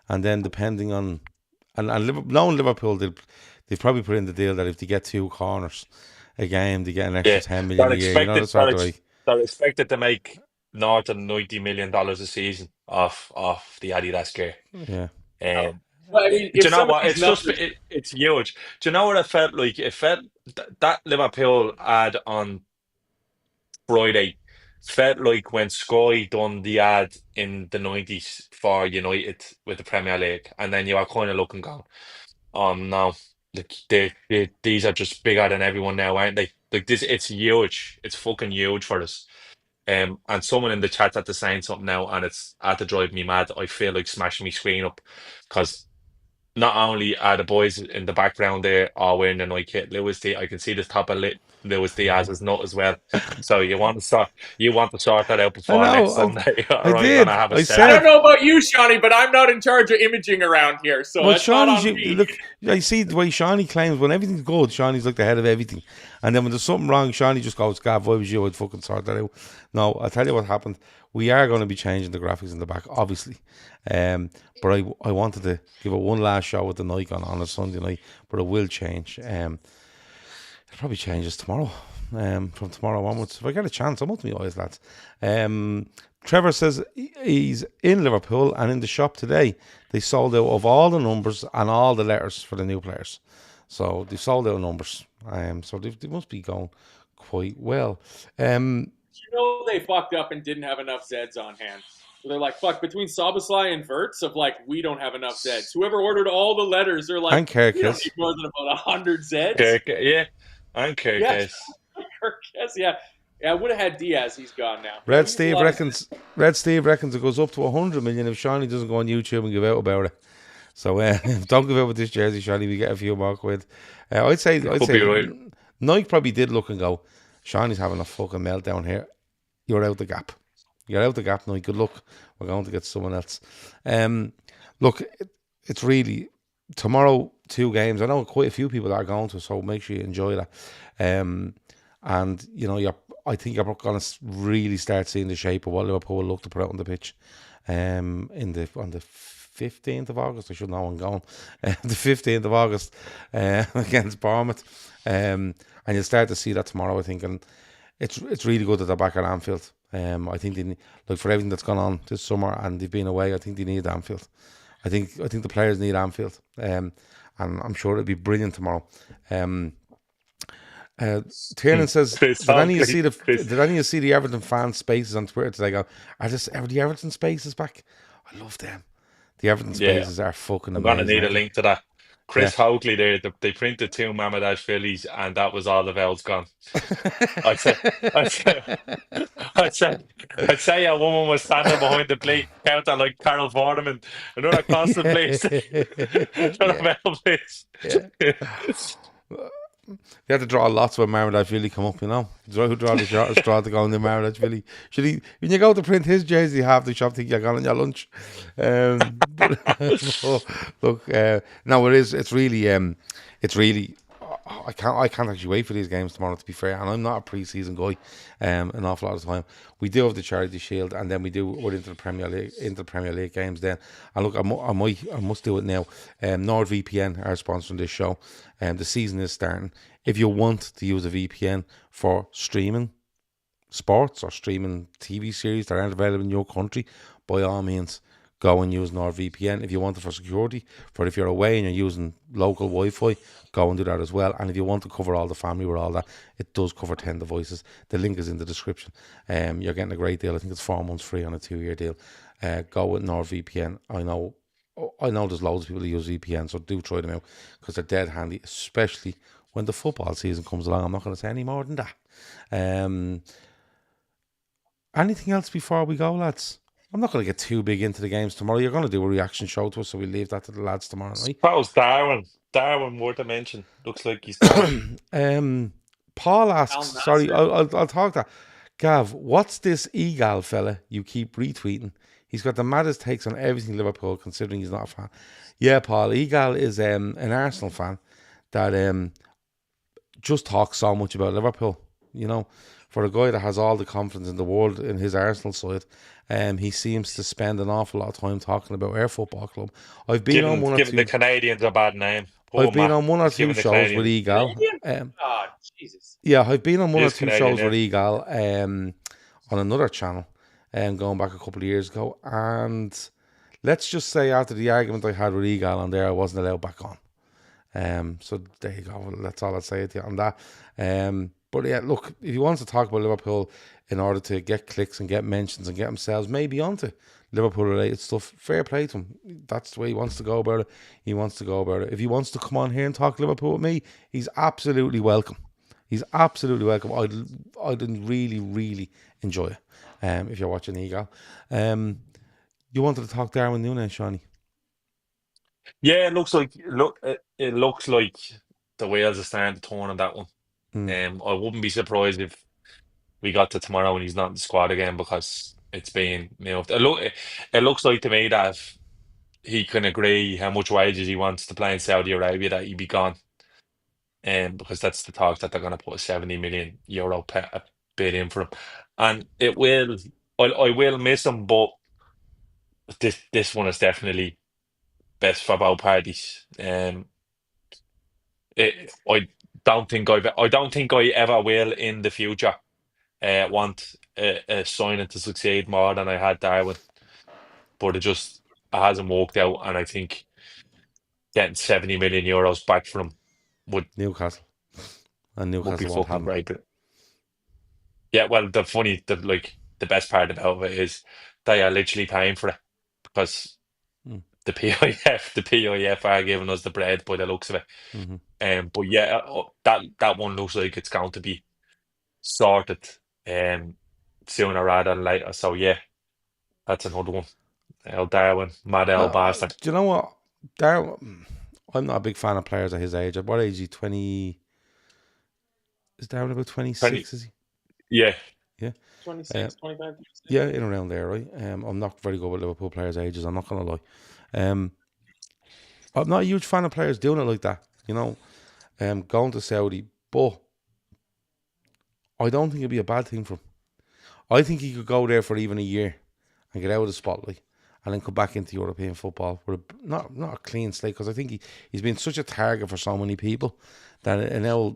and then depending on knowing Liverpool, they've probably put in the deal that if they get 2 corners a game, they get an extra Yeah, 10 million they're a year. You know, expected. that's sort of way. They're expected to make north of $90 million a season off the Adidas gear. Yeah. Well, I mean, Do if you know some of what? these numbers, It's huge. Do you know what it felt like? It felt that Liverpool ad on Friday felt like when Sky done the ad in the 90s for United with the Premier League, and then you are kind of looking going, oh no, like these are just bigger than everyone now, aren't they? Like this, it's huge. It's fucking huge for us. And someone in the chat had to saying something now, and it's had to drive me mad. I feel like smashing my screen up because not only are the boys in the background there all wearing the Nike kit, Lewis D, I can see the top of Lewis Diaz's nut as well. So you want to sort that out I before next know. Sunday, I or I'm did. gonna have a I I said don't it. set. know about you, Shawnee, but I'm not in charge of imaging around here, so Well, that's not Shawnee's, on me. look, I see the way Shawnee claims when everything's good, Shawnee's like the head of everything. And then when there's something wrong, Shawnee just goes, Gav, if I was you, I'd fucking sort that out. No, I'll tell you what happened. We are going to be changing the graphics in the back, obviously. But I wanted to give it one last shot with the Nike on a Sunday night, but it will change. It'll probably changes tomorrow. From tomorrow onwards. If I get a chance, I'm up to my eyes, lads. Trevor says he's in Liverpool and in the shop today. They sold out of all the numbers and all the letters for the new players. So they sold out numbers. So they must be going quite well. You know they fucked up and didn't have enough Zeds on hand. They're like, fuck, between Soboslai and Verts, of like, we don't have enough Zeds. Whoever ordered all the letters, they're like, And we don't Kirkus. need more than about 100 Zeds. Yeah, and Kirkus. Kirkus, yeah. I would have had Diaz. He's gone now. Red Steve reckons it goes up to 100 million if Shawnee doesn't go on YouTube and give out about it. So don't give out with this jersey, Shawnee. We get a few more quid. I'd say be right. Nike probably did look and go, Shawnee's having a fucking meltdown here. You're out the gap. You're out the gap, Nike. Good luck. We're going to get someone else. Look, it's really tomorrow 2 games. I know quite a few people are going to, so make sure you enjoy that. And you know, I think you're going to really start seeing the shape of what Liverpool will look to put out on the pitch. On the 15th of August, I should know I'm going. The 15th of August against Bournemouth, and you'll start to see that tomorrow, I think. And it's really good that they're back at Anfield. I think they need, like, for everything that's gone on this summer and they've been away, I think they need Anfield. I think the players need Anfield, and I'm sure it'll be brilliant tomorrow. Tiernan says, did any of you see the Everton fan spaces on Twitter today? Are the Everton spaces back? I love them. The Everton spaces are fucking amazing. I'm gonna need a link to that. Chris Hoagley there, they printed 2 Mamadash Phillies, and that was all the vowels gone. I'd say a woman was standing behind the plate counter like Carol Vorderman. Another constant place. Another vowel place. You have to draw lots when Marmalade really come up, you know. Who draw the shortest straw to go in the Marmalade really? Should he, when you go to print his jersey, half the shop think you're going on your lunch. Look, no, it is. It's really. I can't actually wait for these games tomorrow, to be fair. And I'm not a pre-season guy. An awful lot of the time, we do have the Charity Shield, and then we're into the Premier League games. Then, and look, I must do it now. NordVPN are sponsoring this show, and the season is starting. If you want to use a VPN for streaming sports or streaming TV series that aren't available in your country, by all means, go and use NordVPN. If you want it for security, for if you're away and you're using local Wi-Fi, go and do that as well. And if you want to cover all the family with all that, it does cover 10 devices. The link is in the description. You're getting a great deal. I think it's 4 months free on a 2-year deal. Go with NordVPN. I know there's loads of people who use VPN, so do try them out because they're dead handy, especially when the football season comes along. I'm not going to say any more than that. Anything else before we go, lads? I'm not going to get too big into the games tomorrow. You're going to do a reaction show to us, so we'll leave that to the lads tomorrow night. How's Darwin? Darwin, worth a mention. Looks like he's done. Paul asks, sorry, I'll talk that. Gav, what's this Egal fella you keep retweeting? He's got the maddest takes on everything Liverpool, considering he's not a fan. Yeah, Paul, Egal is an Arsenal fan that just talks so much about Liverpool, you know. for a guy that has all the confidence in the world in his Arsenal side, he seems to spend an awful lot of time talking about our football club. I've been on one or Giving the two. Canadians a bad name. Poor I've been Matt. on one or He's two giving the shows with Canadians. Egal. Canadian? Oh, Jesus. Yeah, I've been on He one or is two Canadian, shows yeah. with Egal on another channel, going back a couple of years ago. And let's just say after the argument I had with Egal on there, I wasn't allowed back on. So there you go. That's all I'd say to you on that. But yeah, look, if he wants to talk about Liverpool in order to get clicks and get mentions and get themselves maybe onto Liverpool related stuff, fair play to him. That's the way he wants to go about it. He wants to go about it. If he wants to come on here and talk Liverpool with me, he's absolutely welcome. He's absolutely welcome. I'd really, really enjoy it. If you're watching Eagle. You wanted to talk Darwin Nunez, Shawnee? Yeah, it looks like the wheels are starting to turn on that one. I wouldn't be surprised if we got to tomorrow and he's not in the squad again because it's being moved. It looks like to me that if he can agree how much wages he wants to play in Saudi Arabia, that he'd be gone. Because that's the talk that they're going to put a 70 million euro bid in for him, and it will. I will miss him, but this one is definitely best for both parties. I don't think I ever will in the future want a signing to succeed more than I had Darwin, but it hasn't worked out, and I think getting 70 million euros back from him Newcastle. And would be Newcastle won't have fucking him. great. Yeah, well, the best part about it is they are literally paying for it because the PIF are giving us the bread by the looks of it. But yeah, that one looks like it's going to be sorted sooner rather than later. So yeah, that's another one. El Darwin, Mad El Bastard. Do you know what? Darwin, I'm not a big fan of players at his age. At what age is he? 20? Is Darwin about 26? Is he? Yeah. Yeah. 26, 25, 26. Yeah, in around there, right? I'm not very good with Liverpool players' ages. I'm not going to lie. I'm not a huge fan of players doing it like that. Going to Saudi, but I don't think it'd be a bad thing for him. I think he could go there for even a year and get out of the spotlight and then come back into European football with not a clean slate, because I think he's been such a target for so many people that a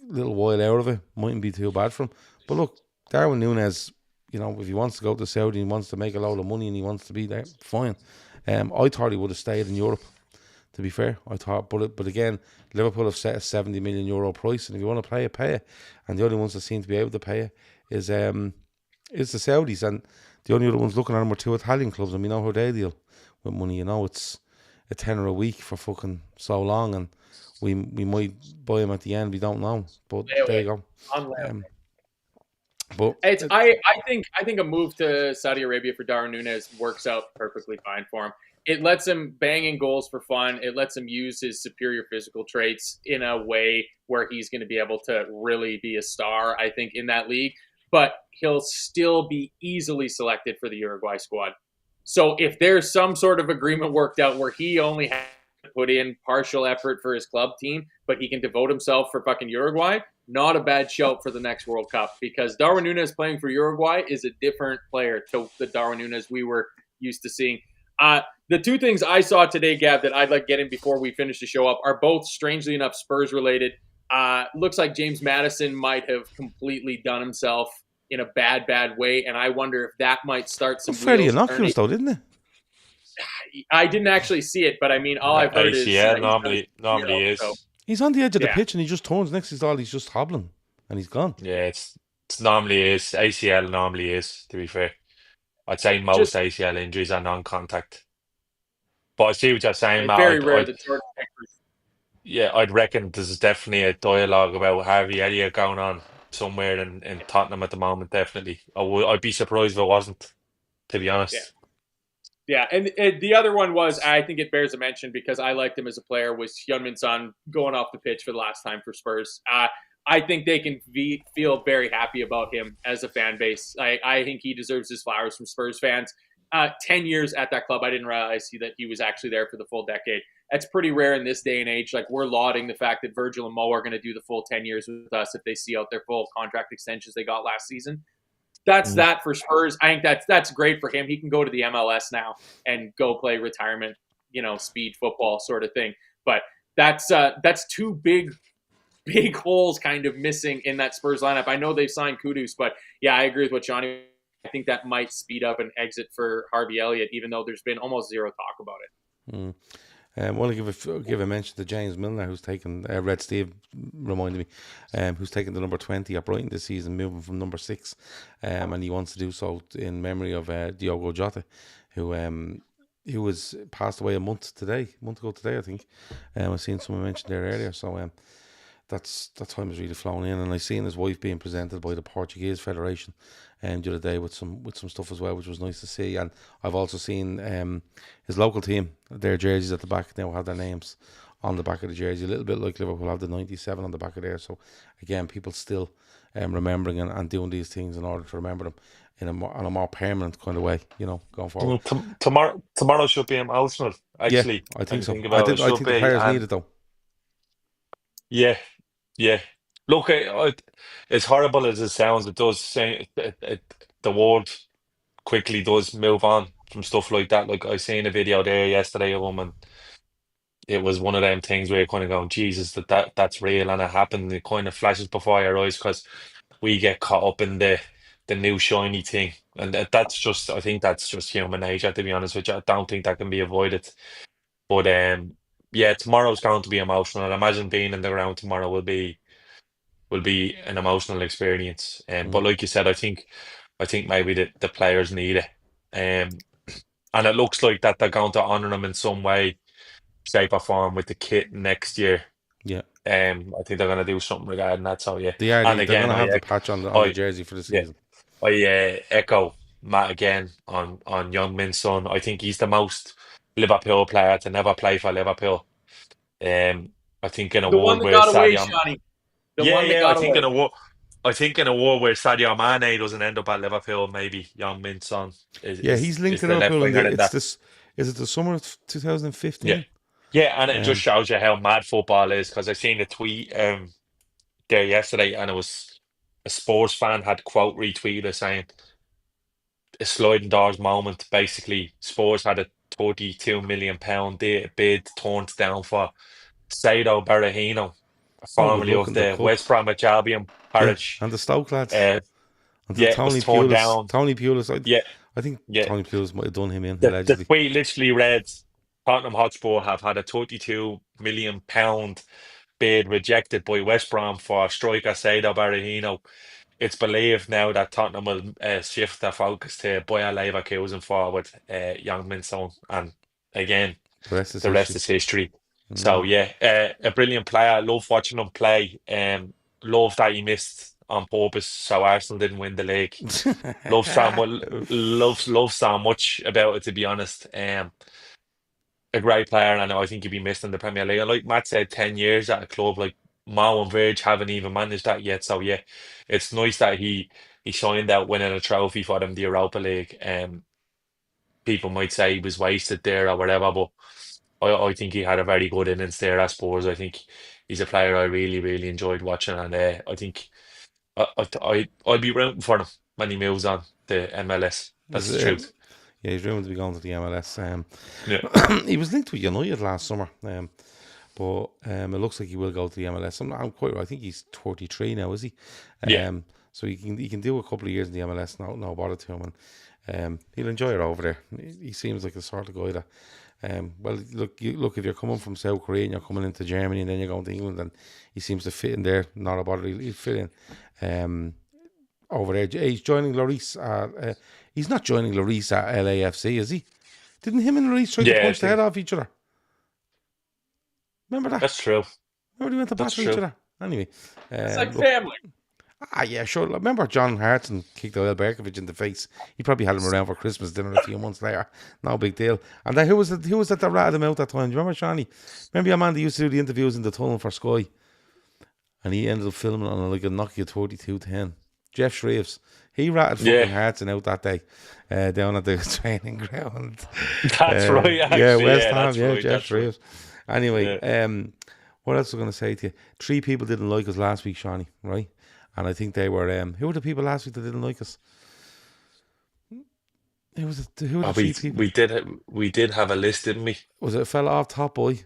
little while out of it mightn't be too bad for him. But look, Darwin Nunez, if he wants to go to Saudi and he wants to make a load of money and he wants to be there, fine. I thought he would have stayed in Europe, to be fair. I thought, but again, Liverpool have set a 70 million euro price, and if you want to play it, pay it. And the only ones that seem to be able to pay it is the Saudis, and the only other ones looking at them are two Italian clubs, and we know how they deal with money. It's a tenner a week for fucking so long, and we might buy him at the end. We don't know, but there you go. But I think a move to Saudi Arabia for Darwin Nunez works out perfectly fine for him. It lets him bang in goals for fun. It lets him use his superior physical traits in a way where he's going to be able to really be a star, I think, in that league. But he'll still be easily selected for the Uruguay squad. So if there's some sort of agreement worked out where he only has to put in partial effort for his club team, but he can devote himself for fucking Uruguay, not a bad shout for the next World Cup, because Darwin Nunez playing for Uruguay is a different player to the Darwin Nunez we were used to seeing. The two things I saw today, Gab, that I'd like to get in before we finish the show up are both, strangely enough, Spurs related. Looks like James Maddison might have completely done himself in a bad way, and I wonder if that might start some fairly innocuous though, didn't it? I didn't actually see it, but I mean, all I've heard is normally is. So. He's on the edge of the pitch and he just turns next to his all. He's just hobbling and he's gone. Yeah, it's normally is. ACL normally is, to be fair. I'd say most ACL injuries are non-contact. But I see what you're saying, Matt. Very rare that yeah, I'd reckon there's definitely a dialogue about Harvey Elliott going on somewhere in Tottenham at the moment, definitely. I'd be surprised if it wasn't, to be honest. Yeah, and the other one was, I think it bears a mention because I liked him as a player, was Heung-min Son going off the pitch for the last time for Spurs. I think they can feel very happy about him as a fan base. I think he deserves his flowers from Spurs fans. 10 years at that club, I didn't realize that he was actually there for the full decade. That's pretty rare in this day and age. Like, we're lauding the fact that Virgil and Mo are going to do the full 10 years with us if they see out their full contract extensions they got last season. That's that for Spurs. I think that's great for him. He can go to the MLS now and go play retirement, speed football sort of thing. But that's two big holes kind of missing in that Spurs lineup. I know they've signed Kudus, but yeah, I agree with what Johnny. I think that might speed up an exit for Harvey Elliott, even though there's been almost zero talk about it. I want to give a mention to James Milner, who's taken Red Steve reminded me, who's taken the number 20 at Brighton this season, moving from number 6, and he wants to do so in memory of Diogo Jota, who was passed away a month ago today, I think. I've seen someone mention there earlier, so that time has really flown in, and I seen his wife being presented by the Portuguese Federation the other day with some stuff as well, which was nice to see. And I've also seen his local team, their jerseys at the back now have their names on the back of the jersey, a little bit like Liverpool have the 97 on the back of there. So again, people still remembering and doing these things in order to remember them on a more permanent kind of way, going forward. Tomorrow should be emotional, actually. Yeah, I think so. I think the players need it, though. Yeah. Look, as horrible as it sounds, it does say the world quickly does move on from stuff like that. Like, I seen a video there yesterday of him, and it was one of them things where you're kind of going, Jesus, that's real, and it happened. It kind of flashes before your eyes because we get caught up in the new shiny thing, and I think that's just human nature, to be honest with you. I don't think that can be avoided. But yeah, tomorrow's going to be emotional. I imagine being in the ground tomorrow will be an emotional experience. But like you said, I think maybe the players need it. And it looks like that they're going to honour them in some way, shape or form with the kit next year. Yeah. I think they're going to do something regarding that. So yeah, they're going to have the patch on the jersey for the season. I echo Matt again on Heung-min's son. I think he's the most Liverpool player to never play for Liverpool. I think in a world where Sadio, I think in a war where Sadio Mane doesn't end up at Liverpool, maybe Heung-min Son is. Yeah, he's linked to Liverpool. Is it the summer of 2015? Yeah, and it just shows you how mad football is, because I seen a tweet there yesterday, and it was a Spurs fan had quote retweeted saying a sliding doors moment. Basically, Spurs had a £32 million bid turned down for Saido Berahino, formerly of the West Bromwich Albion parish, and the Stoke lads. Tony Pulis. I think Tony Pulis might have done him in. The tweet literally read, Tottenham Hotspur have had a £32 million bid rejected by West Brom for striker Saido Berahino. It's believed now that Tottenham will shift their focus to Bayer Leverkusen forward Heung-min Son, and again the rest is history. So yeah, a brilliant player. Love watching him play. Love that he missed on purpose so Arsenal didn't win the league. Love so much about it, to be honest. A great player, and I think he'd be missed in the Premier League. And like Matt said, 10 years at a club like Mo and Verge haven't even managed that yet. So yeah, it's nice that he signed out winning a trophy for them, the Europa League. People might say he was wasted there or whatever, but I think he had a very good innings there at Spurs. I think he's a player I really, really enjoyed watching, and I think I'd be rooting for him when he moves on to MLS. That's the truth. Yeah, he's rumored to be going to the MLS. He was linked with United last summer, but it looks like he will go to the MLS. I'm quite right. I think he's 33 now, is he? So he can do a couple of years in the MLS. No bother to him, and he'll enjoy it over there. He seems like the sort of guy that. Well, look, if you're coming from South Korea and you're coming into Germany and then you're going to England, and he seems to fit in there. Not a bother. He'll fit in over there. He's joining Lloris. He's not joining Lloris at LAFC, is he? Didn't him and Lloris try to punch the head off each other? Remember that? That's true. Remember they went to battle each other? Anyway. It's like family. Yeah, sure. Remember John Hartson kicked Oil Berkovic in the face? He probably had him around for Christmas dinner a few months later. No big deal. And then who was that ratted him out that time? Do you remember, Shawnee? Remember your man that used to do the interviews in the tunnel for Sky? And he ended up filming on like a Nokia 3210. Jeff Shreves. He ratted fucking Hartson out that day down at the training ground. That's right, actually. Yeah, West Ham, Jeff Shreves. Anyway, what else was I going to say to you? 3 people didn't like us last week, Shawnee, right? And I think they were who were the people last week that didn't like us? Who were the 3 people? We did have a list, didn't we? Was it a fella off Top Boy?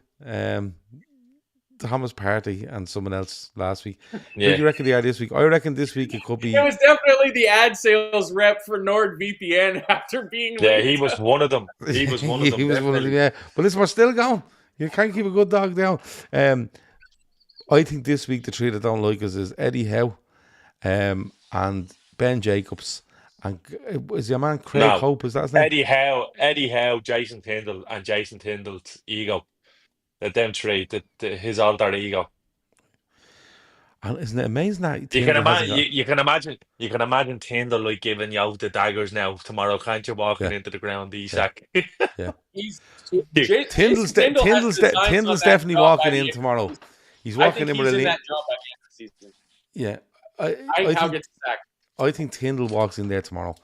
Thomas Party and someone else last week. Yeah. Who do you reckon they are this week? I reckon this week it could be. It was definitely the ad sales rep for NordVPN after being Yeah, he was one of them. He was one of them. He was one of them, yeah. But listen, we're still going. You can't keep a good dog down. I think this week the 3 that don't like us is Eddie Howe, and Ben Jacobs, and is your man Craig Hope? Is that his name? Eddie Howe, Jason Tyndall, and Jason Tyndall's ego. Them 3, his alter ego. And isn't it amazing that you can imagine Tyndall like giving you the daggers now tomorrow, can't you? Walking into the ground, Isak. Yeah. Tyndall's definitely walking in tomorrow. He's walking in with a that job by the end of the season. Yeah. I think Tyndall walks in there tomorrow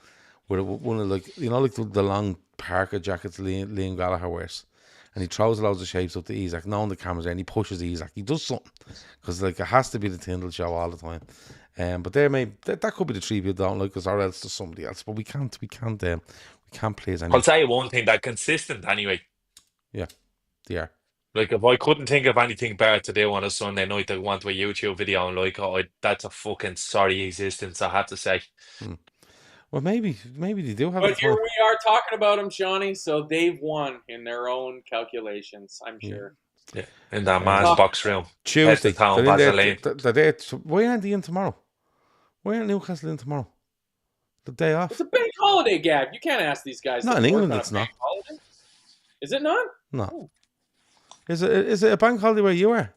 with one of the long parka jackets Liam Gallagher wears. And he throws loads of shapes up to Isak, knowing the camera's there, and he pushes Isak. He does something. Because it has to be the Tyndall show all the time. But that could be the 3 people don't like us, or else there's somebody else. But we can't please anyone. I'll tell you one thing, they're consistent anyway. Yeah, they are. Like, if I couldn't think of anything better to do on a Sunday night, I'd want to a YouTube video and that's a fucking sorry existence, I have to say. Well, maybe they do have. But here we are talking about them, Shawnee. So they've won in their own calculations, I'm sure. Yeah, in that man's box room. Tuesday. Town, why aren't they in tomorrow? Why aren't Newcastle in tomorrow? The day off. It's a bank holiday, Gab. You can't ask these guys. Not in England. It's not. Holiday. Is it not? No. Oh. Is it a bank holiday where you are?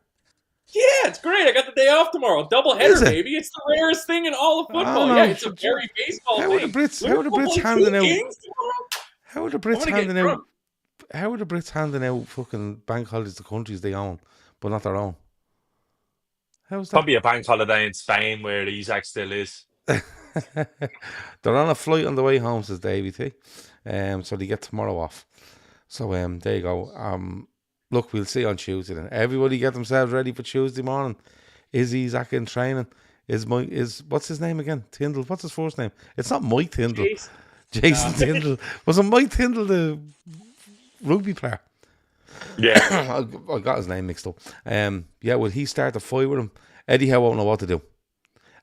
Yeah, it's great. I got the day off tomorrow. Double header, baby. It's the rarest thing in all of football. Yeah, it's a very baseball thing. How are the Brits handing out? How are the Brits handing out fucking bank holidays to countries they own, but not their own? How's that? Probably a bank holiday in Spain where Isak still is. They're on a flight on the way home, says Davey T. So they get tomorrow off. So there you go. Look, we'll see on Tuesday then. Everybody get themselves ready for Tuesday morning. Is Isak in training? What's his name again? Tyndall. What's his first name? It's not Mike Tyndall. Jason Tyndall. Was it Mike Tyndall, the rugby player? Yeah. I got his name mixed up. Will he start the fight with him? Eddie Howe won't know what to do.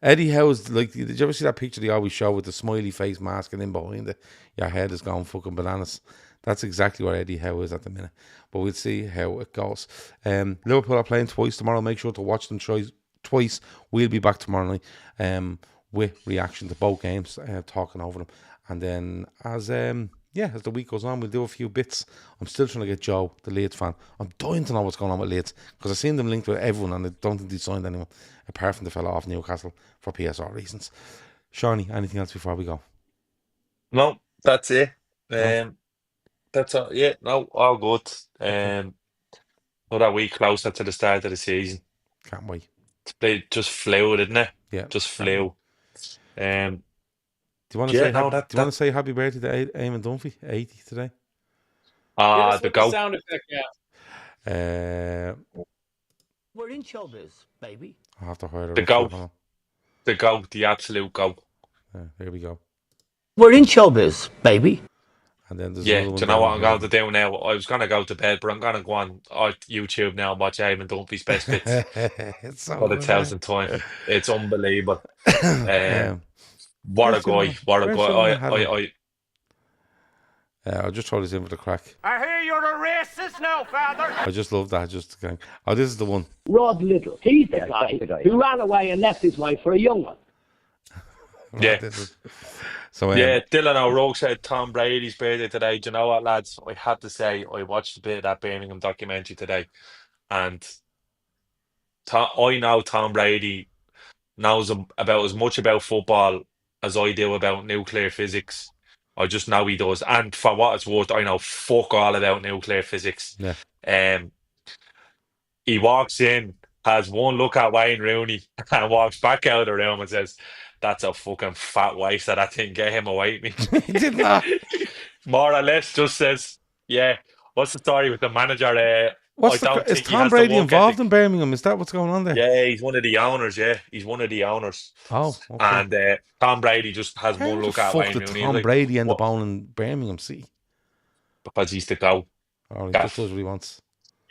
Eddie Howe's like, did you ever see that picture they always show with the smiley face mask and in behind it? Your head is going fucking bananas. That's exactly where Eddie Howe is at the minute. But we'll see how it goes. Liverpool are playing twice tomorrow. Make sure to watch them twice. We'll be back tomorrow night with reaction to both games, talking over them. And then as the week goes on, we'll do a few bits. I'm still trying to get Joe, the Leeds fan. I'm dying to know what's going on with Leeds because I've seen them linked with everyone and I don't think they signed anyone apart from the fella off Newcastle for PSR reasons. Shawnee, anything else before we go? No, that's it. That's all. Yeah, no, all good. Another week closer to the start of the season. Can't wait. Just flew, didn't it? Yeah, just flew. Do you want to say happy birthday to Eamon Dunphy, 80 today? The goat. Sound effect, yeah. We're in showbiz, baby. I'll have to hire the goat. The goat, the absolute goat. Here we go. We're in showbiz, baby. And then there's do you know what I'm going to do now? I was going to go to bed, but I'm going to go on YouTube now and watch Eamon Dunphy's best bits. It's so for the 1000th time. It's unbelievable. What a guy. What a guy. I'll just throw this in for the crack. I hear you're a racist now, father. I just love that. This is the one. Rod Little. He's the guy who ran away and left his wife for a young one. Yeah. So Dylan O'Rourke said Tom Brady's birthday today. Do you know what, lads? I had to say, I watched a bit of that Birmingham documentary today, and I know Tom Brady knows about as much about football as I do about nuclear physics. I just know he does, and for what it's worth, I know fuck all about nuclear physics. Yeah. He walks in, has one look at Wayne Rooney, and walks back out of the room and says, "That's a fucking fat waste of that thing. Get him away from me." He did not. More or less just says, "Yeah, what's the story with the manager What's is Tom Brady involved in Birmingham? Is that what's going on there? Yeah, he's one of the owners. Yeah, he's one of the owners. Oh, okay. And Tom Brady just has How one the look at fuck Wayne did Rooney. Tom Like, Brady end up what? owning Birmingham? See, Because he's the go. oh, he just does what he wants.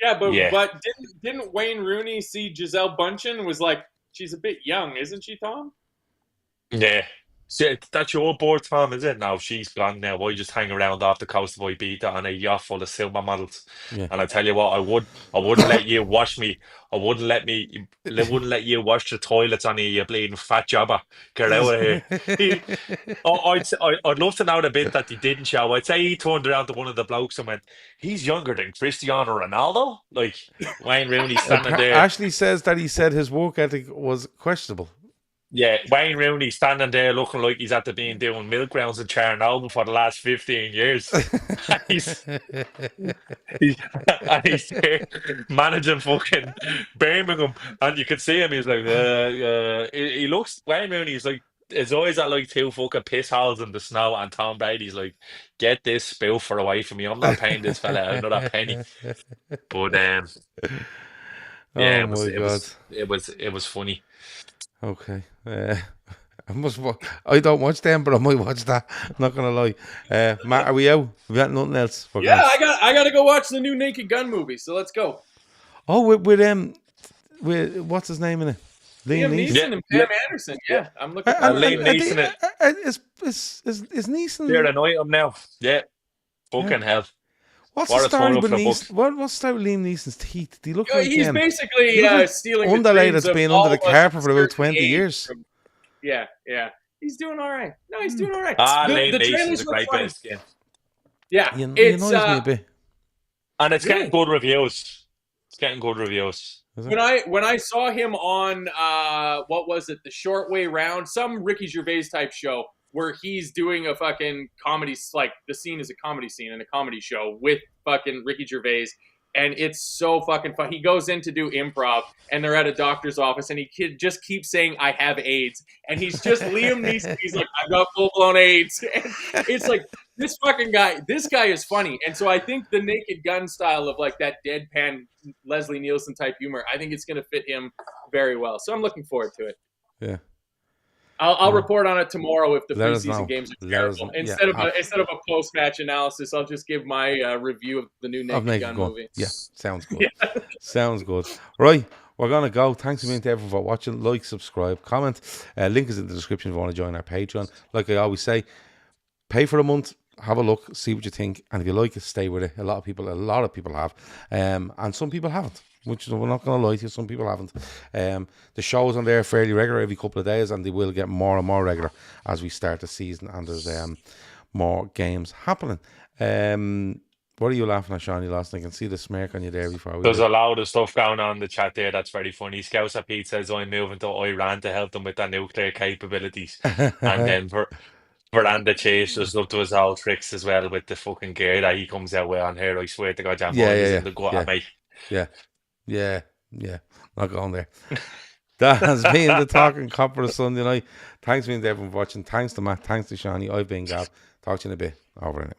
Yeah, Yeah. but didn't Wayne Rooney see Giselle Bundchen was like, she's a bit young, isn't she, Tom? Yeah. See, that's your board, Tom, is it? No, she's gone now. I just hang around off the coast of Ibiza on a yacht full of silver models. Yeah. And I tell you what, I wouldn't let you wash me. I wouldn't let you wash the toilets on you bleeding fat jobber. Get out of here. I'd love to know the bit that he didn't show. I'd say he turned around to one of the blokes and went, "He's younger than Cristiano Ronaldo." Like Wayne Rooney standing there. Ashley says that he said his work ethic was questionable. Yeah, Wayne Rooney standing there looking like he's at the being doing milk rounds in Chernobyl for the last 15 years. he's, he's there managing fucking Birmingham, and you can see him. He's like, he looks. Wayne Rooney's like, his eyes are like two fucking piss holes in the snow, and Tom Brady's like, get this spoofer away from me. I'm not paying this fella another penny. But yeah, Oh my God. it was funny. Okay. I don't watch them, but I might watch that. I'm not gonna lie. Matt, are we out? We got nothing else. Yeah, I got to go watch the new Naked Gun movie. So let's go. Oh, with what's his name in it? Liam Neeson and Pam Anderson. Yeah, I'm looking. Liam Neeson. Is Neeson? They're annoying him now. Yeah, fucking hell. What's the story with Neeson? What's the story with Liam Neeson's teeth? Do you look like he's basically stealing underlay that's been under the carpet for about 20 age years. Yeah. He's doing all right. No, he's doing all right. Liam Neeson's a great best game. Yeah, he it's annoys me a bit. And it's getting good reviews. It's getting good reviews. When I saw him on what was it, the Shortway Round, some Ricky Gervais type show where he's doing a fucking comedy, like the scene is a comedy scene in a comedy show with fucking Ricky Gervais, and it's so fucking fun. He goes in to do improv, and they're at a doctor's office, and he just keeps saying, "I have AIDS," and he's just Liam Neeson. He's like, "I've got full blown AIDS." And it's like this guy is funny, and so I think the Naked Gun style of like that deadpan Leslie Nielsen type humor, I think it's going to fit him very well. So I'm looking forward to it. Yeah. I'll report on it tomorrow if the Let us know. preseason games are terrible. Instead of a post-match analysis, I'll just give my review of the new Naked Gun movie. Yeah, sounds good. Sounds good. Right, we're going to go. Thanks a million to everyone for watching. Like, subscribe, comment. Link is in the description if you want to join our Patreon. Like I always say, pay for a month, have a look, see what you think, and if you like it, stay with it. A lot of people have, and some people haven't. Which we're not going to lie to you, some people haven't. The shows on there are fairly regular every couple of days, and they will get more and more regular as we start the season and there's more games happening. What are you laughing at, Seany, last night? I can see the smirk on you there before. There's a lot of stuff going on in the chat there that's very funny. Scouser Pete says, I'm moving to Iran to help them with their nuclear capabilities. And then Veranda Chase just up to his old tricks as well with the fucking gear that he comes out with on here. I swear to God, John Boy is in the gutter, mate. Yeah. Not going there. That has been the Talkin Kop for the Sunday night. Thanks to everyone for watching. Thanks to Matt. Thanks to Seany. I've been Gav. Talk to you in a bit. Over and out.